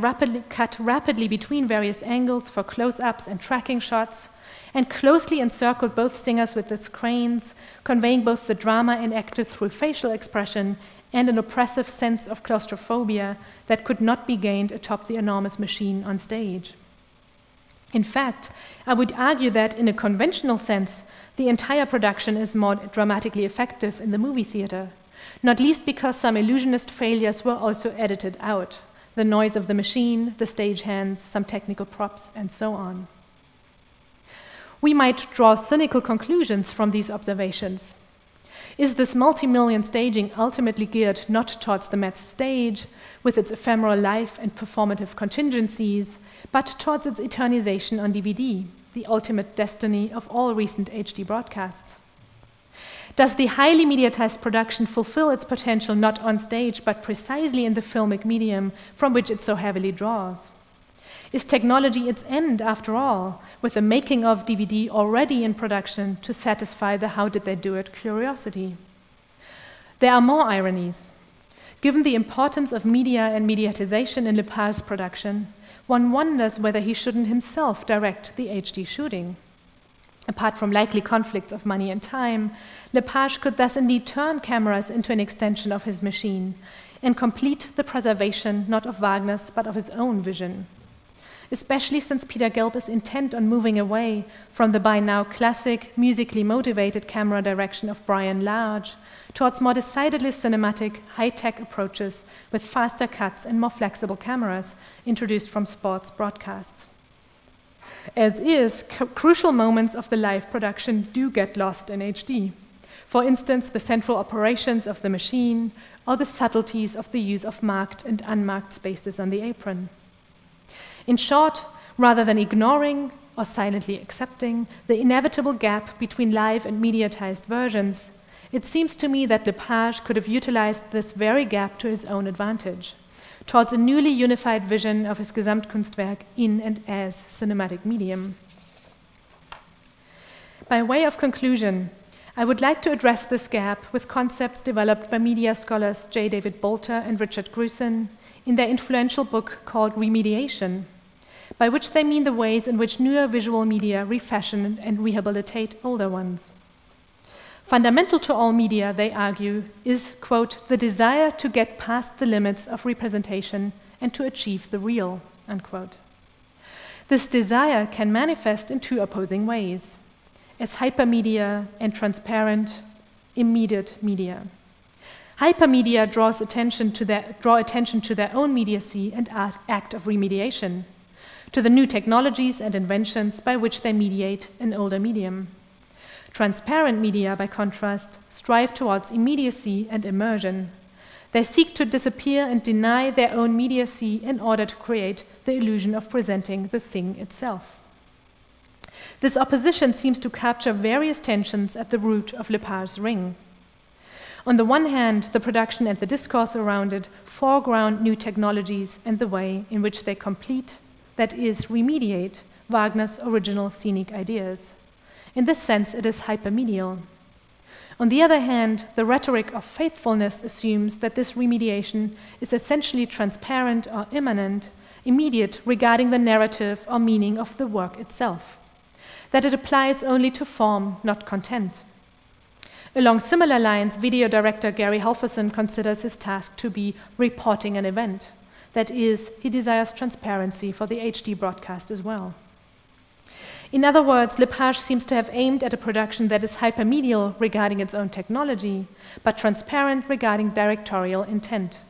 rapidly between various angles for close-ups and tracking shots, and closely encircled both singers with its cranes, conveying both the drama enacted through facial expression and an oppressive sense of claustrophobia that could not be gained atop the enormous machine on stage. In fact, I would argue that, in a conventional sense, the entire production is more dramatically effective in the movie theater, not least because some illusionist failures were also edited out: the noise of the machine, the stagehands, some technical props, and so on. We might draw cynical conclusions from these observations. Is this multi-million staging ultimately geared not towards the Met's stage, with its ephemeral life and performative contingencies, but towards its eternization on DVD, the ultimate destiny of all recent HD broadcasts? Does the highly mediatized production fulfill its potential not on stage, but precisely in the filmic medium from which it so heavily draws? Is technology its end, after all, with the making of DVD already in production to satisfy the how did they do it curiosity? There are more ironies. Given the importance of media and mediatization in Lepage's production, one wonders whether he shouldn't himself direct the HD shooting. Apart from likely conflicts of money and time, Lepage could thus indeed turn cameras into an extension of his machine and complete the preservation not of Wagner's but of his own vision. Especially since Peter Gelb is intent on moving away from the by now classic, musically motivated camera direction of Brian Large towards more decidedly cinematic, high-tech approaches with faster cuts and more flexible cameras introduced from sports broadcasts. As is, crucial moments of the live production do get lost in HD. For instance, the central operations of the machine, or the subtleties of the use of marked and unmarked spaces on the apron. In short, rather than ignoring or silently accepting the inevitable gap between live and mediatized versions, it seems to me that Lepage could have utilized this very gap to his own advantage, towards a newly unified vision of his Gesamtkunstwerk in and as cinematic medium. By way of conclusion, I would like to address this gap with concepts developed by media scholars J. David Bolter and Richard Grusin in their influential book called Remediation, by which they mean the ways in which newer visual media refashion and rehabilitate older ones. Fundamental to all media, they argue, is, quote, the desire to get past the limits of representation and to achieve the real, unquote. This desire can manifest in two opposing ways, as hypermedia and transparent, immediate media. Hypermedia draw attention to their own mediacy and act of remediation, to the new technologies and inventions by which they mediate an older medium. Transparent media, by contrast, strive towards immediacy and immersion. They seek to disappear and deny their own mediacy in order to create the illusion of presenting the thing itself. This opposition seems to capture various tensions at the root of Lepage's ring. On the one hand, the production and the discourse around it foreground new technologies and the way in which they complete, that is, remediate, Wagner's original scenic ideas. In this sense, it is hypermedial. On the other hand, the rhetoric of faithfulness assumes that this remediation is essentially transparent or immanent, immediate regarding the narrative or meaning of the work itself, that it applies only to form, not content. Along similar lines, video director Gary Halvorson considers his task to be reporting an event. That is, he desires transparency for the HD broadcast as well. In other words, Lepage seems to have aimed at a production that is hypermedial regarding its own technology, but transparent regarding directorial intent.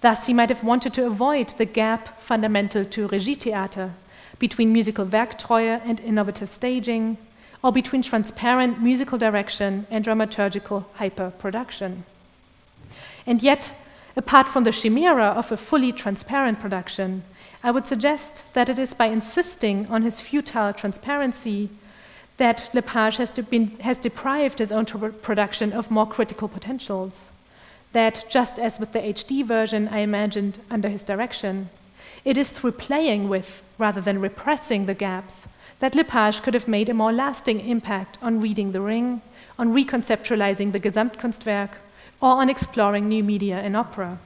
Thus, he might have wanted to avoid the gap fundamental to Regietheater between musical Werktreue and innovative staging, or between transparent musical direction and dramaturgical hyper-production. And yet, apart from the chimera of a fully transparent production, I would suggest that it is by insisting on his futile transparency that Lepage has deprived his own production of more critical potentials. That, just as with the HD version I imagined under his direction, it is through playing with, rather than repressing the gaps, that Lepage could have made a more lasting impact on reading the ring, on reconceptualizing the Gesamtkunstwerk, or on exploring new media in opera.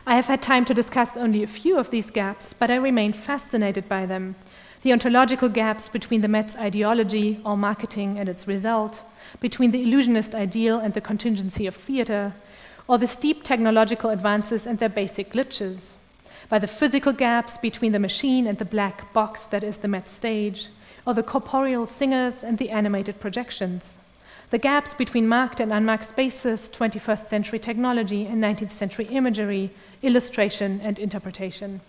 I have had time to discuss only a few of these gaps, but I remain fascinated by them. The ontological gaps between the Met's ideology, or marketing and its result, between the illusionist ideal and the contingency of theater, or the steep technological advances and their basic glitches, by the physical gaps between the machine and the black box that is the Met stage, or the corporeal singers and the animated projections, the gaps between marked and unmarked spaces, 21st century technology and 19th century imagery, illustration and interpretation.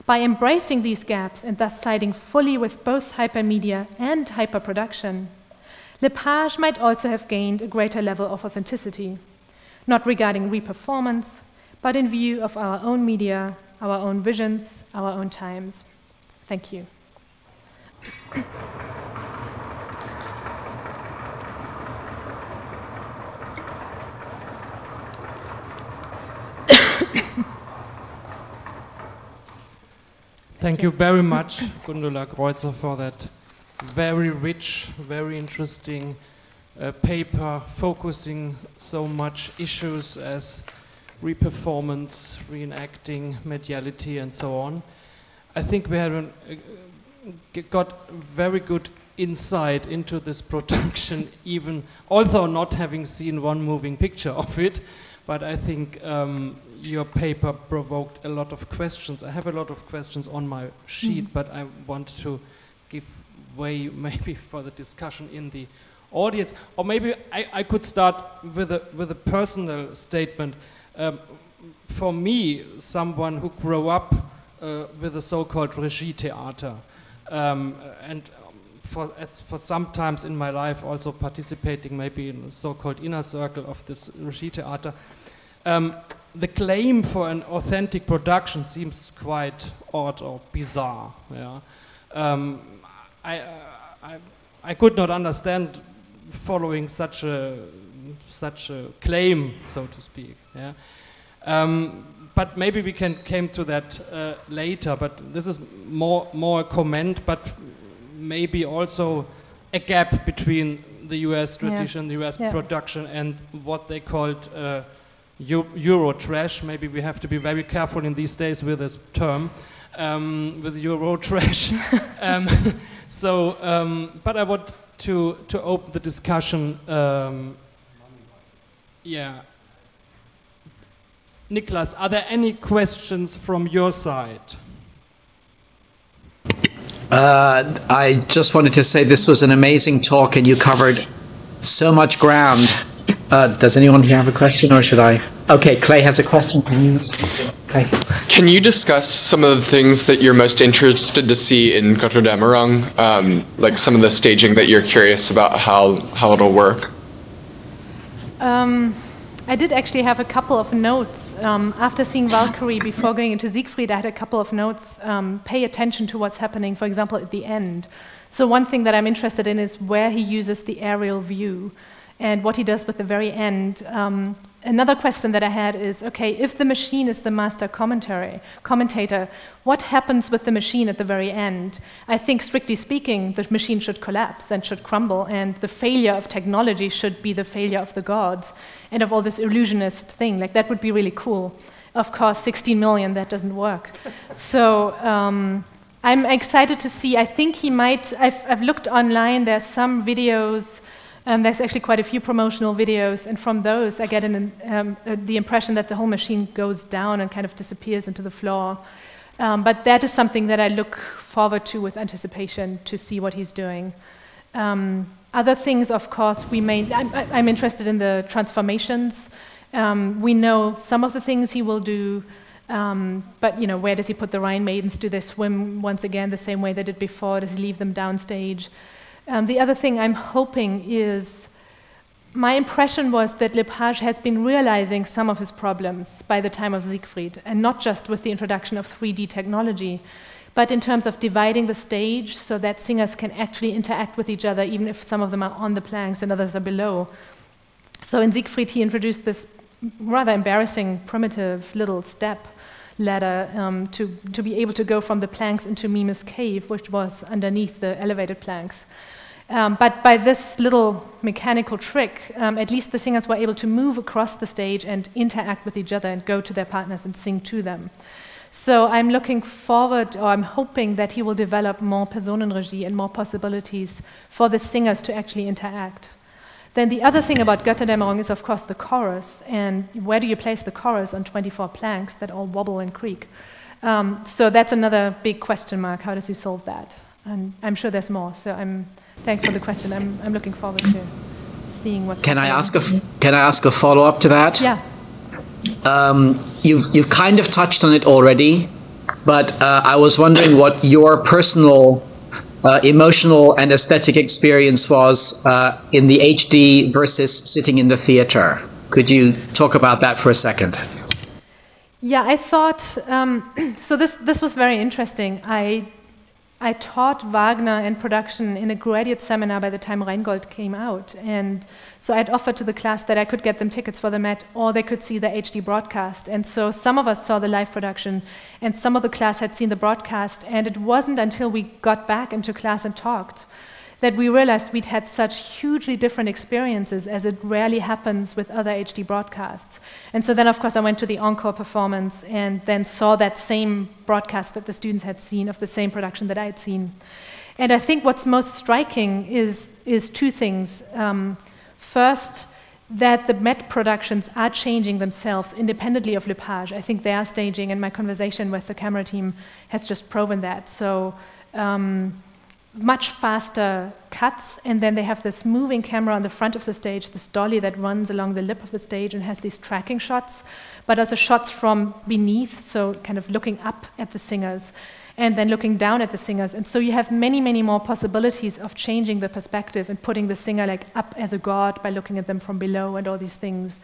By embracing these gaps and thus siding fully with both hypermedia and hyperproduction, Lepage might also have gained a greater level of authenticity, not regarding reperformance, but in view of our own media, our own visions, our own times. Thank you. Thank you very much, Gundula Kreuzer, for that very rich, very interesting paper focusing so much issues as reperformance, reenacting, mediality, and so on. I think we had got very good insight into this production, even although not having seen one moving picture of it. But I think your paper provoked a lot of questions. I have a lot of questions on my sheet, but I want to give way maybe for the discussion in the audience. Or maybe I could start with a personal statement. For me, someone who grew up with the so-called regie theater, and for some times in my life also participating maybe in the so-called inner circle of this regie theater, the claim for an authentic production seems quite odd or bizarre. Yeah? I could not understand following such a claim, so to speak. Yeah? But maybe we came to that later. But this is more a comment, but maybe also a gap between the US tradition, the US production, and what they called Euro trash. Maybe we have to be very careful in these days with this term, with Euro trash. But I want to open the discussion. Niklas, are there any questions from your side? I just wanted to say this was an amazing talk and you covered so much ground. Does anyone here have a question, or should I? Okay, Clay has a question. Clay. Can you discuss some of the things that you're most interested to see in Götterdämmerung, like some of the staging that you're curious about how it'll work? I did actually have a couple of notes. After seeing Valkyrie, before going into Siegfried, I had a couple of notes. Pay attention to what's happening, for example, at the end. So one thing that I'm interested in is where he uses the aerial view and what he does with the very end. Another question that I had is, okay, if the machine is the master commentator, what happens with the machine at the very end? I think, strictly speaking, the machine should collapse and should crumble, and the failure of technology should be the failure of the gods and of all this illusionist thing. Like, that would be really cool. Of course, 16 million, that doesn't work. So I'm excited to see. I think he might, I've looked online, there's some videos. There's actually quite a few promotional videos, and from those I get the impression that the whole machine goes down and kind of disappears into the floor. But that is something that I look forward to with anticipation, to see what he's doing. Other things, of course, I'm interested in the transformations. We know some of the things he will do, but where does he put the Rhine maidens? Do they swim once again the same way they did before? Does he leave them downstage? The other thing I'm hoping is, my impression was that Lepage has been realizing some of his problems by the time of Siegfried, and not just with the introduction of 3D technology, but in terms of dividing the stage so that singers can actually interact with each other, even if some of them are on the planks and others are below. So in Siegfried, he introduced this rather embarrassing, primitive little step ladder to be able to go from the planks into Mime's cave, which was underneath the elevated planks. But by this little mechanical trick, at least the singers were able to move across the stage and interact with each other and go to their partners and sing to them. So I'm looking forward, or I'm hoping that he will develop more Personenregie and more possibilities for the singers to actually interact. Then the other thing about Götterdämmerung is, of course, the chorus. And where do you place the chorus on 24 planks that all wobble and creak? So that's another big question mark. How does he solve that? And I'm sure there's more. So thanks for the question. I'm looking forward to seeing what's Can I ask a follow-up to that? Yeah. You've kind of touched on it already, but I was wondering what your personal emotional and aesthetic experience was in the HD versus sitting in the theater. Could you talk about that for a second? Yeah, I thought, so this was very interesting. I taught Wagner and production in a graduate seminar by the time Rheingold came out. And so I'd offered to the class that I could get them tickets for the Met, or they could see the HD broadcast. And so some of us saw the live production, and some of the class had seen the broadcast. And it wasn't until we got back into class and talked that we realized we'd had such hugely different experiences, as it rarely happens with other HD broadcasts. And so then, of course, I went to the encore performance and then saw that same broadcast that the students had seen of the same production that I had seen. And I think what's most striking is two things. First, that the Met productions are changing themselves independently of Lepage. I think they are staging, and my conversation with the camera team has just proven that. So. Much faster cuts, and then they have this moving camera on the front of the stage, this dolly that runs along the lip of the stage and has these tracking shots, but also shots from beneath, so kind of looking up at the singers, and then looking down at the singers. And so you have many, many more possibilities of changing the perspective and putting the singer like up as a god by looking at them from below and all these things.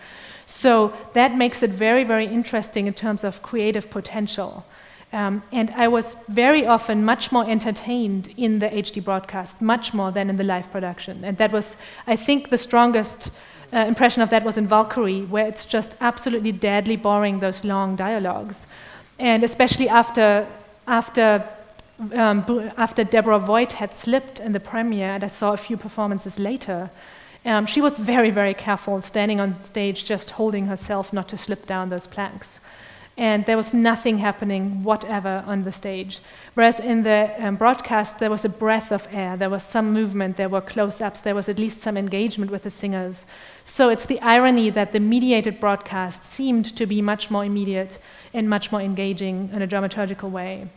So that makes it very, very interesting in terms of creative potential. And I was very often much more entertained in the HD broadcast, much more than in the live production. And that was, I think, the strongest impression of that was in Valkyrie, where it's just absolutely deadly boring, those long dialogues. And especially after Deborah Voigt had slipped in the premiere, and I saw a few performances later, she was very, very careful, standing on stage, just holding herself not to slip down those planks. And there was nothing happening whatever on the stage. Whereas in the broadcast, there was a breath of air, there was some movement, there were close-ups, there was at least some engagement with the singers. So it's the irony that the mediated broadcast seemed to be much more immediate and much more engaging in a dramaturgical way.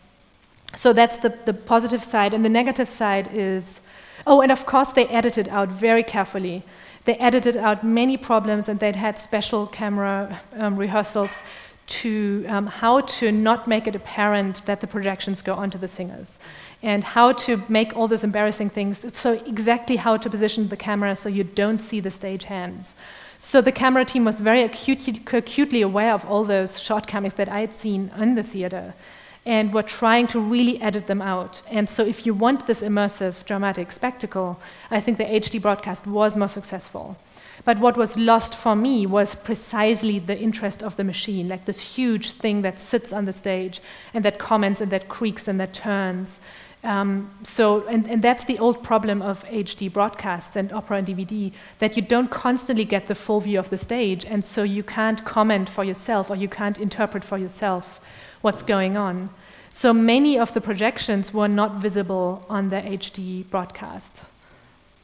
So that's the positive side. And the negative side is, oh, and of course they edited out very carefully. They edited out many problems, and they'd had special camera rehearsals to how to not make it apparent that the projections go onto the singers, and how to make all those embarrassing things, so exactly how to position the camera so you don't see the stage hands. So the camera team was very acutely aware of all those shortcomings that I had seen in the theater, and were trying to really edit them out. And so if you want this immersive, dramatic spectacle, I think the HD broadcast was more successful. But what was lost for me was precisely the interest of the machine, like this huge thing that sits on the stage and that comments and that creaks and that turns. And that's the old problem of HD broadcasts and opera and DVD, that you don't constantly get the full view of the stage, and so you can't comment for yourself, or you can't interpret for yourself what's going on. So many of the projections were not visible on the HD broadcast.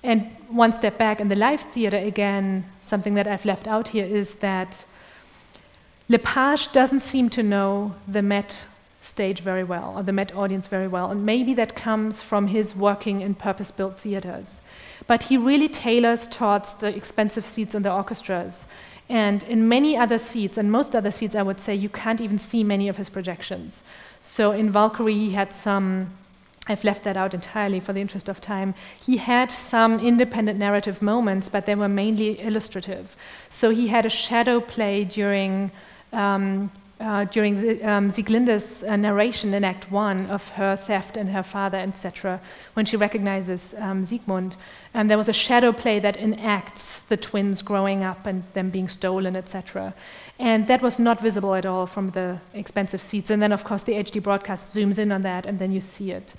And one step back, in the live theater, again, something that I've left out here is that Lepage doesn't seem to know the Met stage very well, or the Met audience very well, and maybe that comes from his working in purpose-built theaters. But he really tailors towards the expensive seats in the orchestras. And in many other seats, and most other seats, I would say, you can't even see many of his projections. So in Valkyrie, he had some, I've left that out entirely for the interest of time. He had some independent narrative moments, but they were mainly illustrative. So he had a shadow play during Sieglinde's narration in Act 1 of her theft and her father, etc., when she recognizes Siegmund. And there was a shadow play that enacts the twins growing up and them being stolen, etc. And that was not visible at all from the expensive seats. And then, of course, the HD broadcast zooms in on that, and then you see it.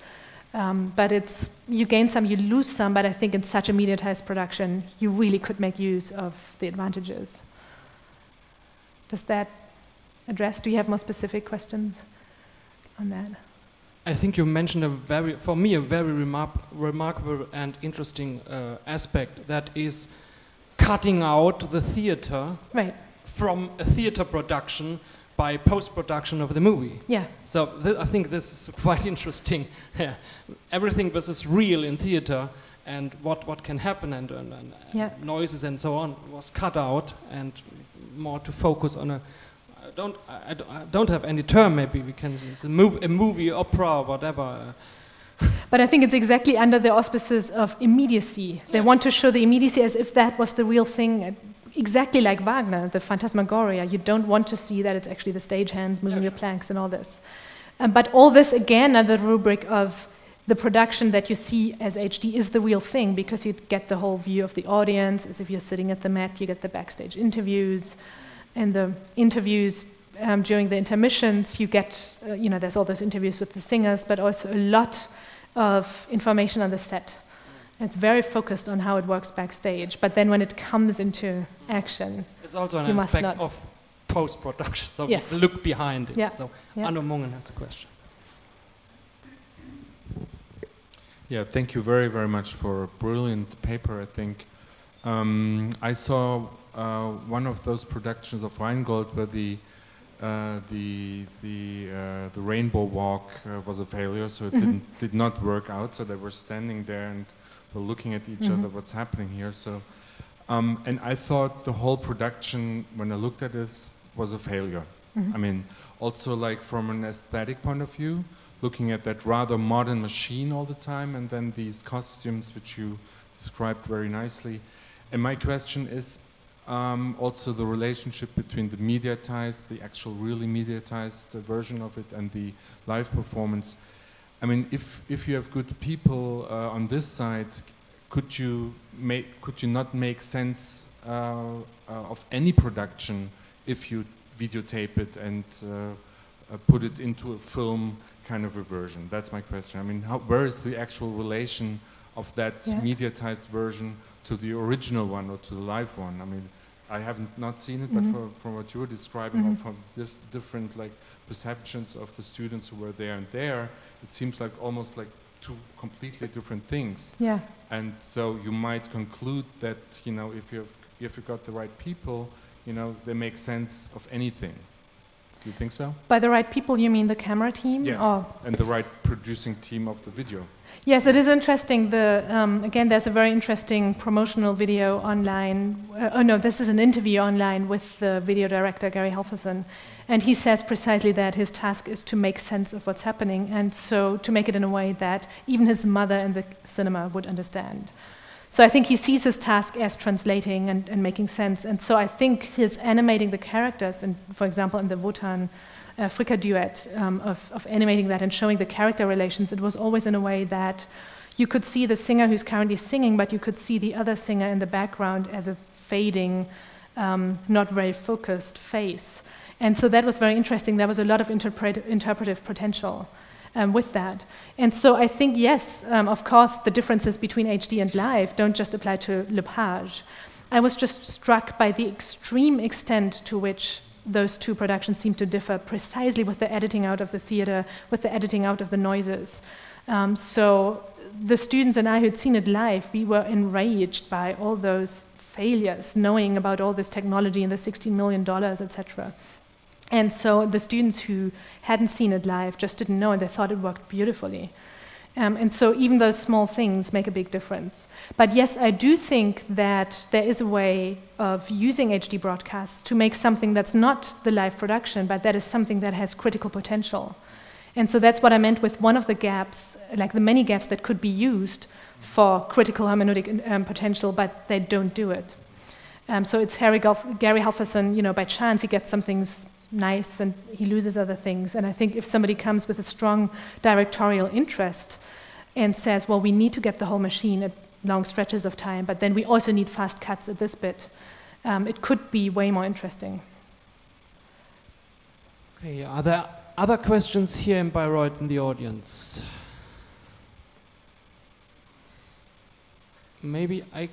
But you gain some, you lose some, but I think in such a mediatized production, you really could make use of the advantages. Does that address? Do you have more specific questions on that? I think you mentioned for me, a very remarkable and interesting aspect, that is cutting out the theater from a theater production by post-production of the movie. Yeah. So I think this is quite interesting. Yeah. Everything was real in theater, and what can happen and noises and so on was cut out, and more to focus on a. I don't have any term. Maybe we can use a movie, opera, or whatever. But I think it's exactly under the auspices of immediacy. They want to show the immediacy as if that was the real thing. Exactly like Wagner, the Phantasmagoria. You don't want to see that it's actually the stagehands moving the planks and all this. But all this, again, under the rubric of the production that you see as HD is the real thing, because you get the whole view of the audience. As if you're sitting at the Met, you get the backstage interviews. And the interviews during the intermissions, you get, there's all those interviews with the singers, but also a lot of information on the set. It's very focused on how it works backstage, but then when it comes into action, it's also an aspect of post-production, so we look behind it. Yeah. So Anno Mungen has a question. Yeah, thank you very, very much for a brilliant paper, I think. I saw one of those productions of Rheingold where the rainbow walk was a failure, so it did not work out. So they were standing there and were looking at each other, what's happening here. So, and I thought the whole production, when I looked at this, was a failure. I mean, also like from an aesthetic point of view, looking at that rather modern machine all the time, and then these costumes which you described very nicely. And my question is also the relationship between the mediatized, the actual really mediatized version of it, and the live performance. I mean, if you have good people on this side, could you not make sense of any production if you videotape it and put it into a film kind of a version? That's my question. I mean, where is the actual relation of that mediatized version to the original one or to the live one? I mean, I haven't not seen it, but from what you were describing, or from different like perceptions of the students who were there and there, it seems like almost like two completely different things. Yeah. And so you might conclude that, you know, if you've got the right people, you know, they make sense of anything. Do you think so? By the right people, you mean the camera team? Yes, or? And the right producing team of the video. Yes, it is interesting. Again, there's a very interesting promotional video online. This is an interview online with the video director, Gary Halverson. And he says precisely that his task is to make sense of what's happening, and so to make it in a way that even his mother in the cinema would understand. So I think he sees his task as translating and making sense. And so I think his animating the characters, and for example, in the Wotan Fricka duet, of animating that and showing the character relations, it was always in a way that you could see the singer who's currently singing, but you could see the other singer in the background as a fading, not very focused face. And so that was very interesting. There was a lot of interpretive potential with that. And so I think, yes, of course, the differences between HD and live don't just apply to Lepage. I was just struck by the extreme extent to which those two productions seem to differ, precisely with the editing out of the theater, with the editing out of the noises. So the students and I who'd seen it live, we were enraged by all those failures, knowing about all this technology and the $16 million, etc. And so the students who hadn't seen it live just didn't know, and they thought it worked beautifully. And so even those small things make a big difference. But yes, I do think that there is a way of using HD broadcasts to make something that's not the live production, but that is something that has critical potential. And so that's what I meant with one of the gaps, like the many gaps that could be used for critical hermeneutic potential, but they don't do it. So it's Gary Halverson, you know, by chance he gets some things nice and he loses other things. And I think if somebody comes with a strong directorial interest and says, well, we need to get the whole machine at long stretches of time, but then we also need fast cuts at this bit, it could be way more interesting. Okay, are there other questions here in Bayreuth in the audience? maybe I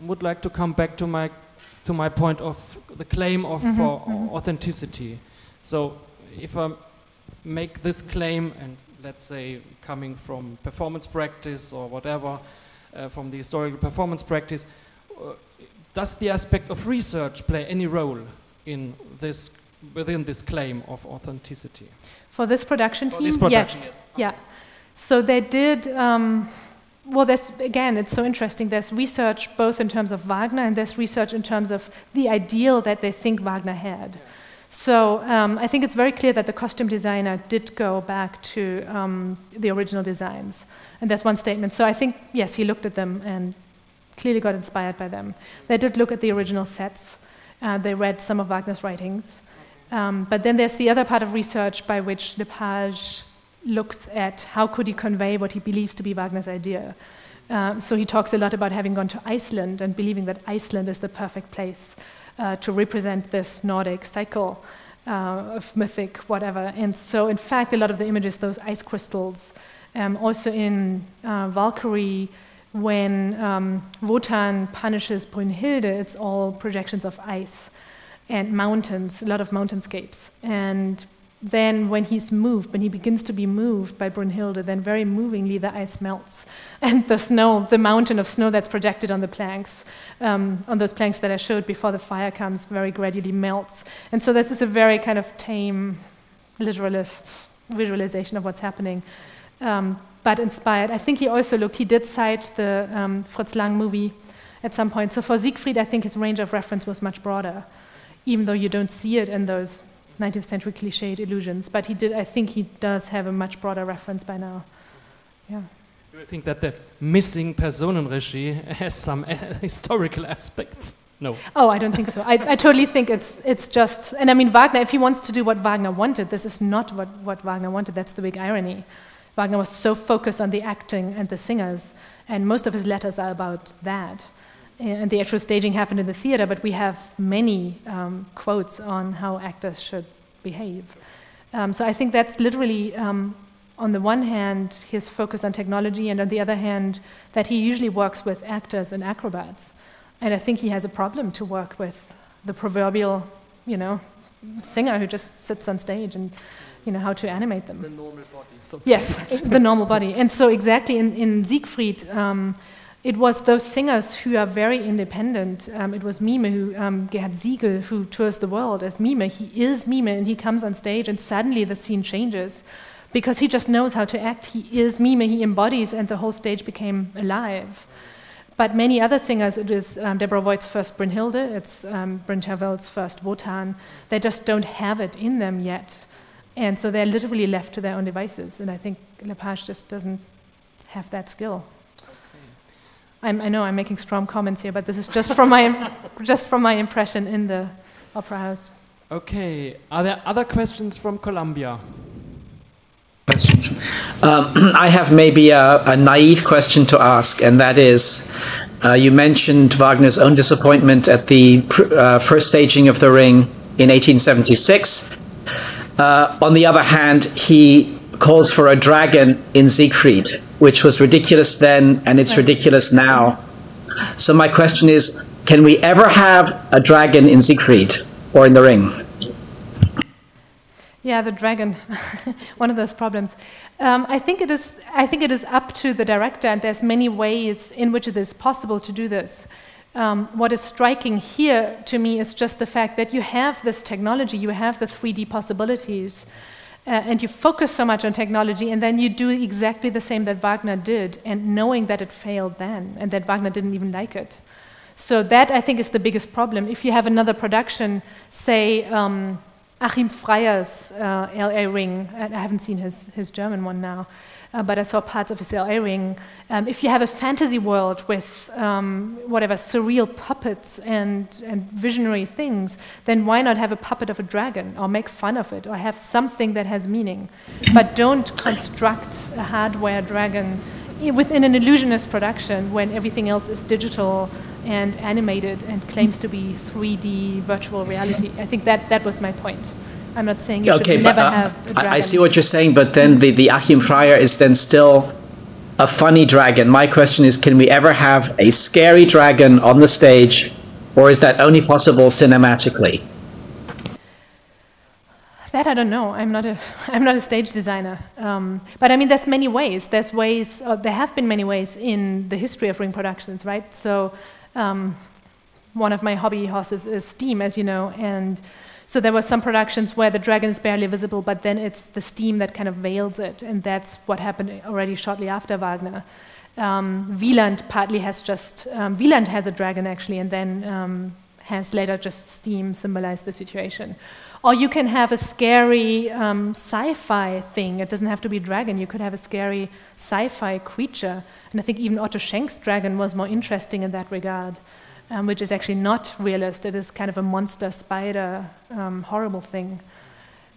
would like to come back to my point of the claim of authenticity. So if I make this claim, and let's say coming from performance practice or whatever, from the historical performance practice, does the aspect of research play any role in this, within this claim of authenticity? For this production team? This production, yes. Yeah. So they did, well, there's, again, it's so interesting. There's research both in terms of Wagner and there's research in terms of the ideal that they think Wagner had. So I think it's very clear that the costume designer did go back to the original designs. And there's one statement. So I think, yes, he looked at them and clearly got inspired by them. They did look at the original sets. They read some of Wagner's writings. But then there's the other part of research by which Lepage looks at how could he convey what he believes to be Wagner's idea. So he talks a lot about having gone to Iceland and believing that Iceland is the perfect place to represent this Nordic cycle of mythic whatever. And so in fact, a lot of the images, those ice crystals, also in Valkyrie, when Wotan punishes Brünnhilde, it's all projections of ice and mountains, a lot of mountainscapes. And then when he's moved, when he begins to be moved by Brünnhilde, then very movingly the ice melts. And the snow, the mountain of snow that's projected on the planks, on those planks that I showed before the fire comes, very gradually melts. And so this is a very kind of tame, literalist visualization of what's happening. But inspired. I think he also looked, he did cite the Fritz Lang movie at some point. So for Siegfried, I think his range of reference was much broader, even though you don't see it in those 19th century cliched illusions. But he did, I think he does have a much broader reference by now. Yeah. Do you think that the missing Personenregie has some historical aspects? No. Oh, I don't think so. I totally think it's just, and I mean, Wagner, if he wants to do what Wagner wanted, this is not what Wagner wanted. That's the big irony. Wagner was so focused on the acting and the singers, and most of his letters are about that. And the actual staging happened in the theater, but we have many quotes on how actors should behave. So I think that's literally, on the one hand, his focus on technology, and on the other hand, that he usually works with actors and acrobats. And I think he has a problem to work with the proverbial, singer who just sits on stage and how to animate them. The normal body. So yes, the normal body. And so exactly in Siegfried, it was those singers who are very independent. It was Mime, Gerhard Siegel, who tours the world as Mime. He is Mime, and he comes on stage, and suddenly the scene changes because he just knows how to act. He is Mime, he embodies, and the whole stage became alive. But many other singers, it is Deborah Voigt's first Brünnhilde, it's Bryn Tervel's first Wotan. They just don't have it in them yet. And so they're literally left to their own devices. And I think Lepage just doesn't have that skill. Okay. I know I'm making strong comments here, but this is just from my impression in the opera house. Okay. Are there other questions from Columbia? I have maybe a naive question to ask, and that is, you mentioned Wagner's own disappointment at the first staging of The Ring in 1876. On the other hand, he calls for a dragon in Siegfried, which was ridiculous then, and it's ridiculous now. So my question is, can we ever have a dragon in Siegfried or in The Ring? Yeah, the dragon, one of those problems. I think it is up to the director, and there's many ways in which it is possible to do this. What is striking here to me is just the fact that you have this technology, you have the 3D possibilities, and you focus so much on technology, and then you do exactly the same that Wagner did, and knowing that it failed then, and that Wagner didn't even like it. So that, I think, is the biggest problem. If you have another production, say, Achim Freyer's L.A. Ring, and I haven't seen his German one now, but I saw parts of his L.A. Ring. If you have a fantasy world with whatever, surreal puppets and visionary things, then why not have a puppet of a dragon, or make fun of it, or have something that has meaning? But don't construct a hardware dragon within an illusionist production when everything else is digital and animated and claims to be 3D virtual reality. I think that was my point. I'm not saying you should never have a dragon. I see what you're saying, but then the Achim Freyer is then still a funny dragon. My question is, can we ever have a scary dragon on the stage, or is that only possible cinematically? That I don't know. I'm not a stage designer. But I mean, there's many ways. There have been many ways in the history of ring productions, right? So one of my hobby horses is steam, as you know, and so there were some productions where the dragon is barely visible, but then it's the steam that kind of veils it, and that's what happened already shortly after Wagner. Wieland partly has just, Wieland has a dragon actually, and then has later just steam symbolize the situation. Or you can have a scary sci-fi thing. It doesn't have to be a dragon. You could have a scary sci-fi creature. And I think even Otto Schenk's dragon was more interesting in that regard, which is actually not realist. It is kind of a monster spider, horrible thing.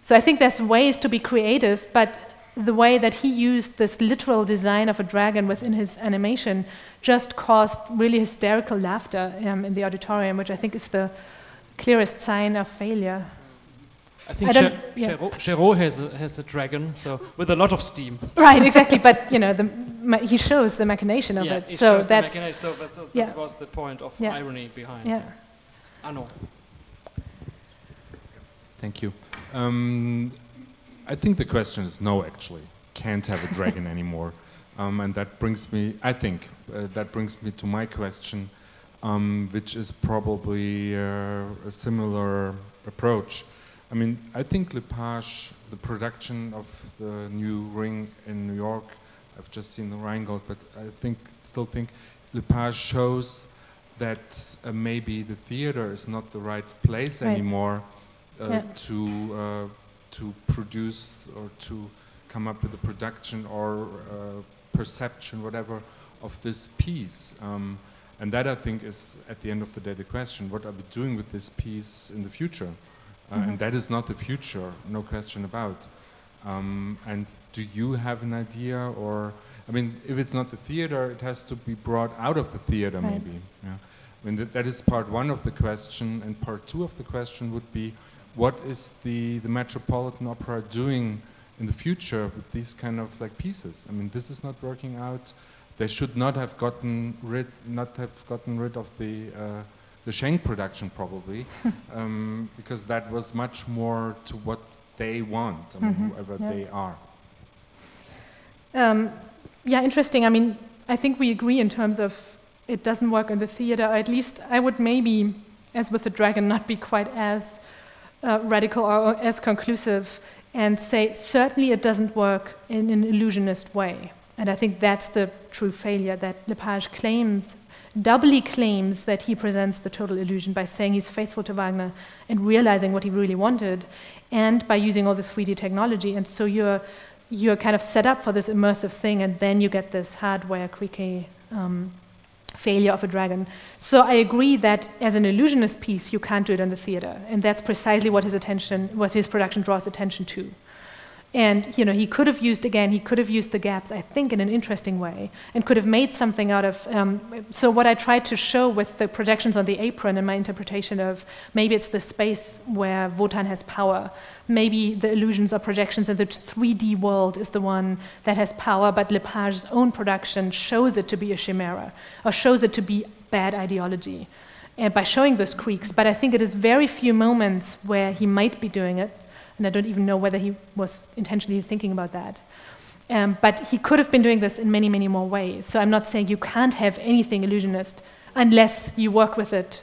So I think there's ways to be creative, but the way that he used this literal design of a dragon within his animation just caused really hysterical laughter in the auditorium, which I think is the clearest sign of failure. I think Giraud has a dragon, so with a lot of steam. Right, exactly. But you know, he shows the machination of it. So that's that was the point of irony behind. Yeah. Arno. Thank you. I think the question is no. Actually, can't have a dragon anymore, and that brings me. I think that brings me to my question, which is probably a similar approach. I mean, I think Lepage, the production of the new ring in New York, I've just seen the Rheingold, but I still think Lepage shows that maybe the theater is not the right place anymore to produce or to come up with a production or perception, whatever, of this piece. And that, I think, is, at the end of the day, the question. What are we doing with this piece in the future? And that is not the future, no question about. And do you have an idea, or, I mean, if it's not the theater, it has to be brought out of the theater, maybe. Yeah. I mean, that is part one of the question, and part two of the question would be, what is the Metropolitan Opera doing in the future with these kind of like pieces? I mean, this is not working out. They should not have gotten rid of the Schenk production, probably, because that was much more to what they want, I mean, whoever they are. Yeah, interesting. I mean, I think we agree in terms of it doesn't work in the theater, or at least I would maybe, as with the dragon, not be quite as radical or as conclusive and say, certainly it doesn't work in an illusionist way. And I think that's the true failure, that Lepage claims, doubly claims that he presents the total illusion by saying he's faithful to Wagner and realizing what he really wanted, and by using all the 3D technology. And so you're kind of set up for this immersive thing, and then you get this hardware creaky failure of a dragon. So I agree that as an illusionist piece, you can't do it in the theater, and that's precisely what his production draws attention to. And you know, he could have used the gaps, I think, in an interesting way, and could have made something out of. So what I tried to show with the projections on the apron in my interpretation of, maybe it's the space where Wotan has power, maybe the illusions or projections in the 3D world is the one that has power, but Lepage's own production shows it to be a chimera, or shows it to be bad ideology, by showing those creaks. But I think it is very few moments where he might be doing it, and I don't even know whether he was intentionally thinking about that. But he could have been doing this in many, many more ways. So I'm not saying you can't have anything illusionist unless you work with it,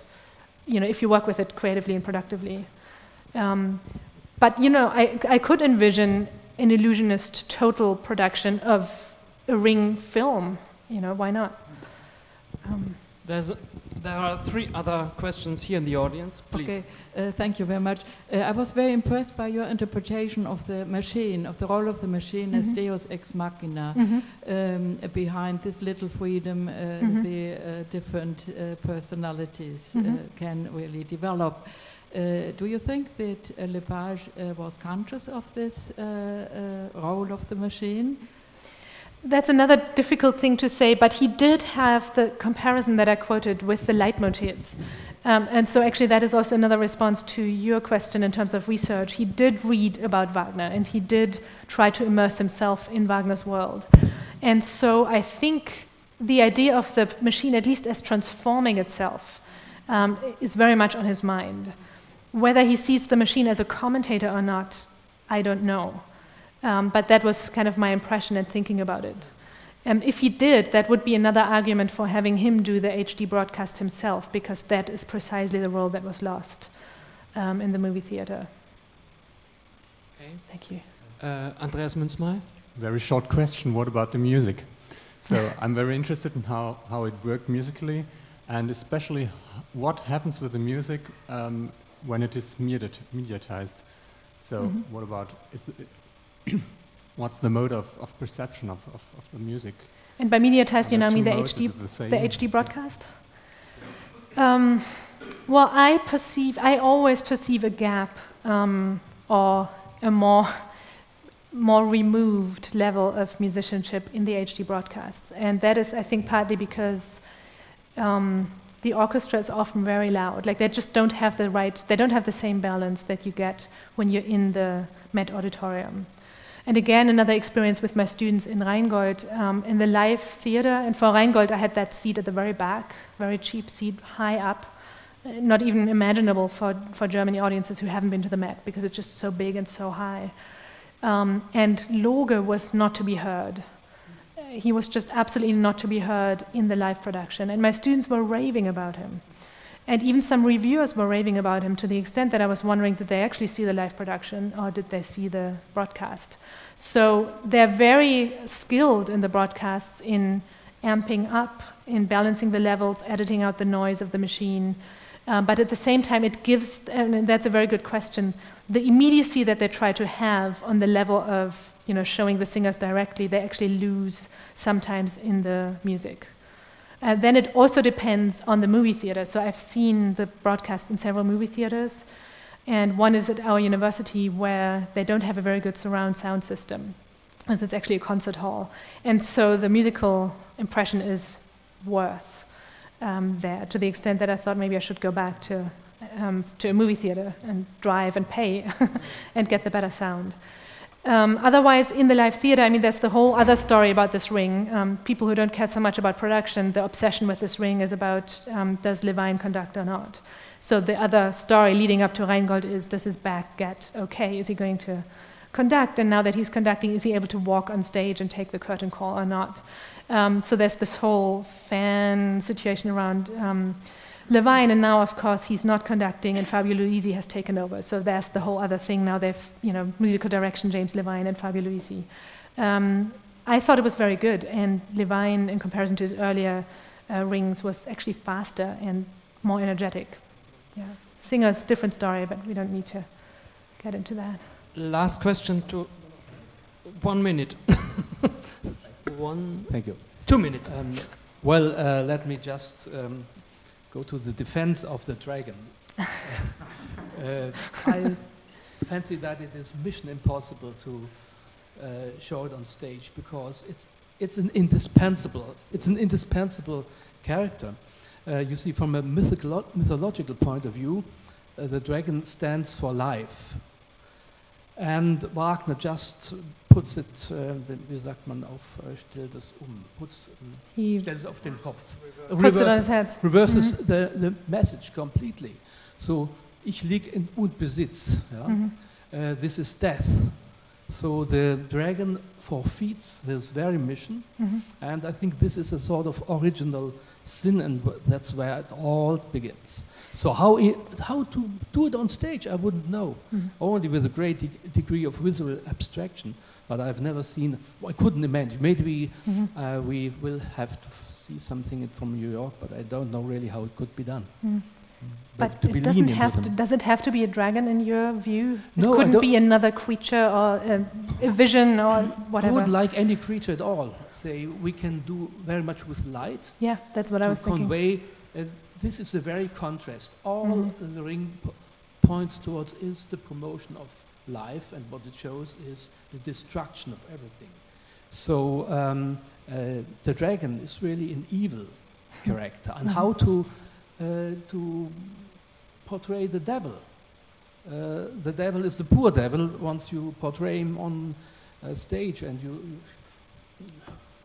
you know, if you work with it creatively and productively. But you know, I could envision an illusionist total production of a Ring film. You know, why not? There are 3 other questions here in the audience, please. Okay, thank you very much. I was very impressed by your interpretation of the machine, of the role of the machine as Deus ex machina, behind this little freedom the different personalities can really develop. Do you think that Lepage was conscious of this role of the machine? That's another difficult thing to say, but he did have the comparison that I quoted with the leitmotifs. And so actually that is also another response to your question in terms of research. He did read about Wagner, and he did try to immerse himself in Wagner's world. And so I think the idea of the machine, at least as transforming itself, is very much on his mind. Whether he sees the machine as a commentator or not, I don't know. But that was kind of my impression and thinking about it. If he did, that would be another argument for having him do the HD broadcast himself, because that is precisely the role that was lost in the movie theater. Okay. Thank you. Andreas Münzmeier? Very short question, what about the music? So I'm very interested in how it worked musically, and especially what happens with the music when it is mediatized. So what about, what's the mode of perception of the music? And by mediatized, you now mean the the HD broadcast? Well, I always perceive a gap or a more removed level of musicianship in the HD broadcasts. And that is, I think, partly because the orchestra is often very loud. Like, they just don't have they don't have the same balance that you get when you're in the Met Auditorium. And again, another experience with my students in Rheingold, in the live theater. And for Rheingold, I had that seat at the very back, very cheap seat, high up, not even imaginable for German audiences who haven't been to the Met, because it's just so big and so high. And Loge was not to be heard. He was just absolutely not to be heard in the live production. And my students were raving about him. And even some reviewers were raving about him, to the extent that I was wondering, did they actually see the live production or did they see the broadcast? So they're very skilled in the broadcasts in amping up, in balancing the levels, editing out the noise of the machine. But at the same time, it gives, and that's a very good question, the immediacy that they try to have on the level of, showing the singers directly, they actually lose sometimes in the music. Then it also depends on the movie theater. So I've seen the broadcast in several movie theaters, and one is at our university where they don't have a very good surround sound system, because it's actually a concert hall. And so the musical impression is worse there, to the extent that I thought maybe I should go back to a movie theater and drive and pay and get the better sound. Otherwise, in the live theater, I mean, there's the whole other story about this ring. People who don't care so much about production, the obsession with this ring is about, does Levine conduct or not? So the other story leading up to Rheingold is, does his back get okay? Is he going to conduct? And now that he's conducting, is he able to walk on stage and take the curtain call or not? So there's this whole fan situation around Levine, and now, of course, he's not conducting, and Fabio Luisi has taken over. So that's the whole other thing. Now they've, musical direction, James Levine and Fabio Luisi. I thought it was very good, and Levine, in comparison to his earlier rings, was actually faster and more energetic. Yeah, singers, different story, but we don't need to get into that. Last question to 1 minute. Thank you. 2 minutes. Let me just go to the defense of the dragon. I fancy that it is mission impossible to show it on stage, because it's an indispensable character. You see, from a mythological point of view, the dragon stands for life. And Wagner just puts it, wie sagt man auf, stellt es stellt es auf den Kopf. Puts it on his head. Reverses the message completely. So, ich lieg in Unbesitz. Ja? This is death. So the dragon forfeits his very mission, and I think this is a sort of original sin, and that's where it all begins. So how to do it on stage, I wouldn't know. Only with a great degree of visual abstraction, but I've never seen, I couldn't imagine. Maybe we will have to see something from New York, but I don't know really how it could be done. But it doesn't have to. Does it have to be a dragon in your view? No, it couldn't be another creature or a vision or whatever. I would like any creature at all. Say we can do very much with light. Yeah, that's what I was thinking. Convey. This is a very contrast. All the ring points towards is the promotion of life, and what it shows is the destruction of everything. So the dragon is really an evil character, and how to portray the devil. The devil is the poor devil once you portray him on stage, and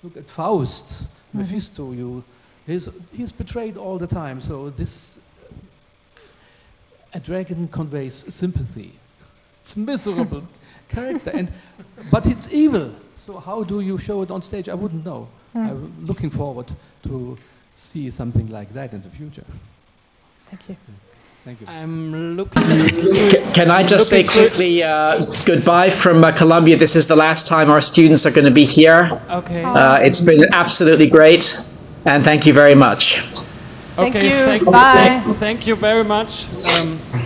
Look at Faust, Mephisto. He's betrayed all the time. So this a dragon conveys sympathy. It's a miserable character, but it's evil. So how do you show it on stage? I wouldn't know. I'm looking forward to see something like that in the future. Thank you. Thank you. I'm looking. Can I just say quickly goodbye from Columbia? This is the last time our students are going to be here. Okay. It's been absolutely great, and thank you very much. Thank Okay, you. Bye. Thank you very much.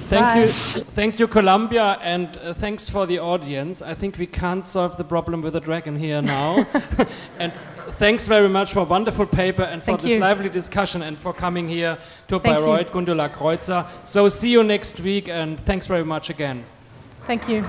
Thank you, Columbia, and thanks for the audience. I think we can't solve the problem with the dragon here now. And thanks very much for a wonderful paper and for this lively discussion and for coming here to Bayreuth Gundula Kreuzer. So see you next week, and thanks very much again. Thank you.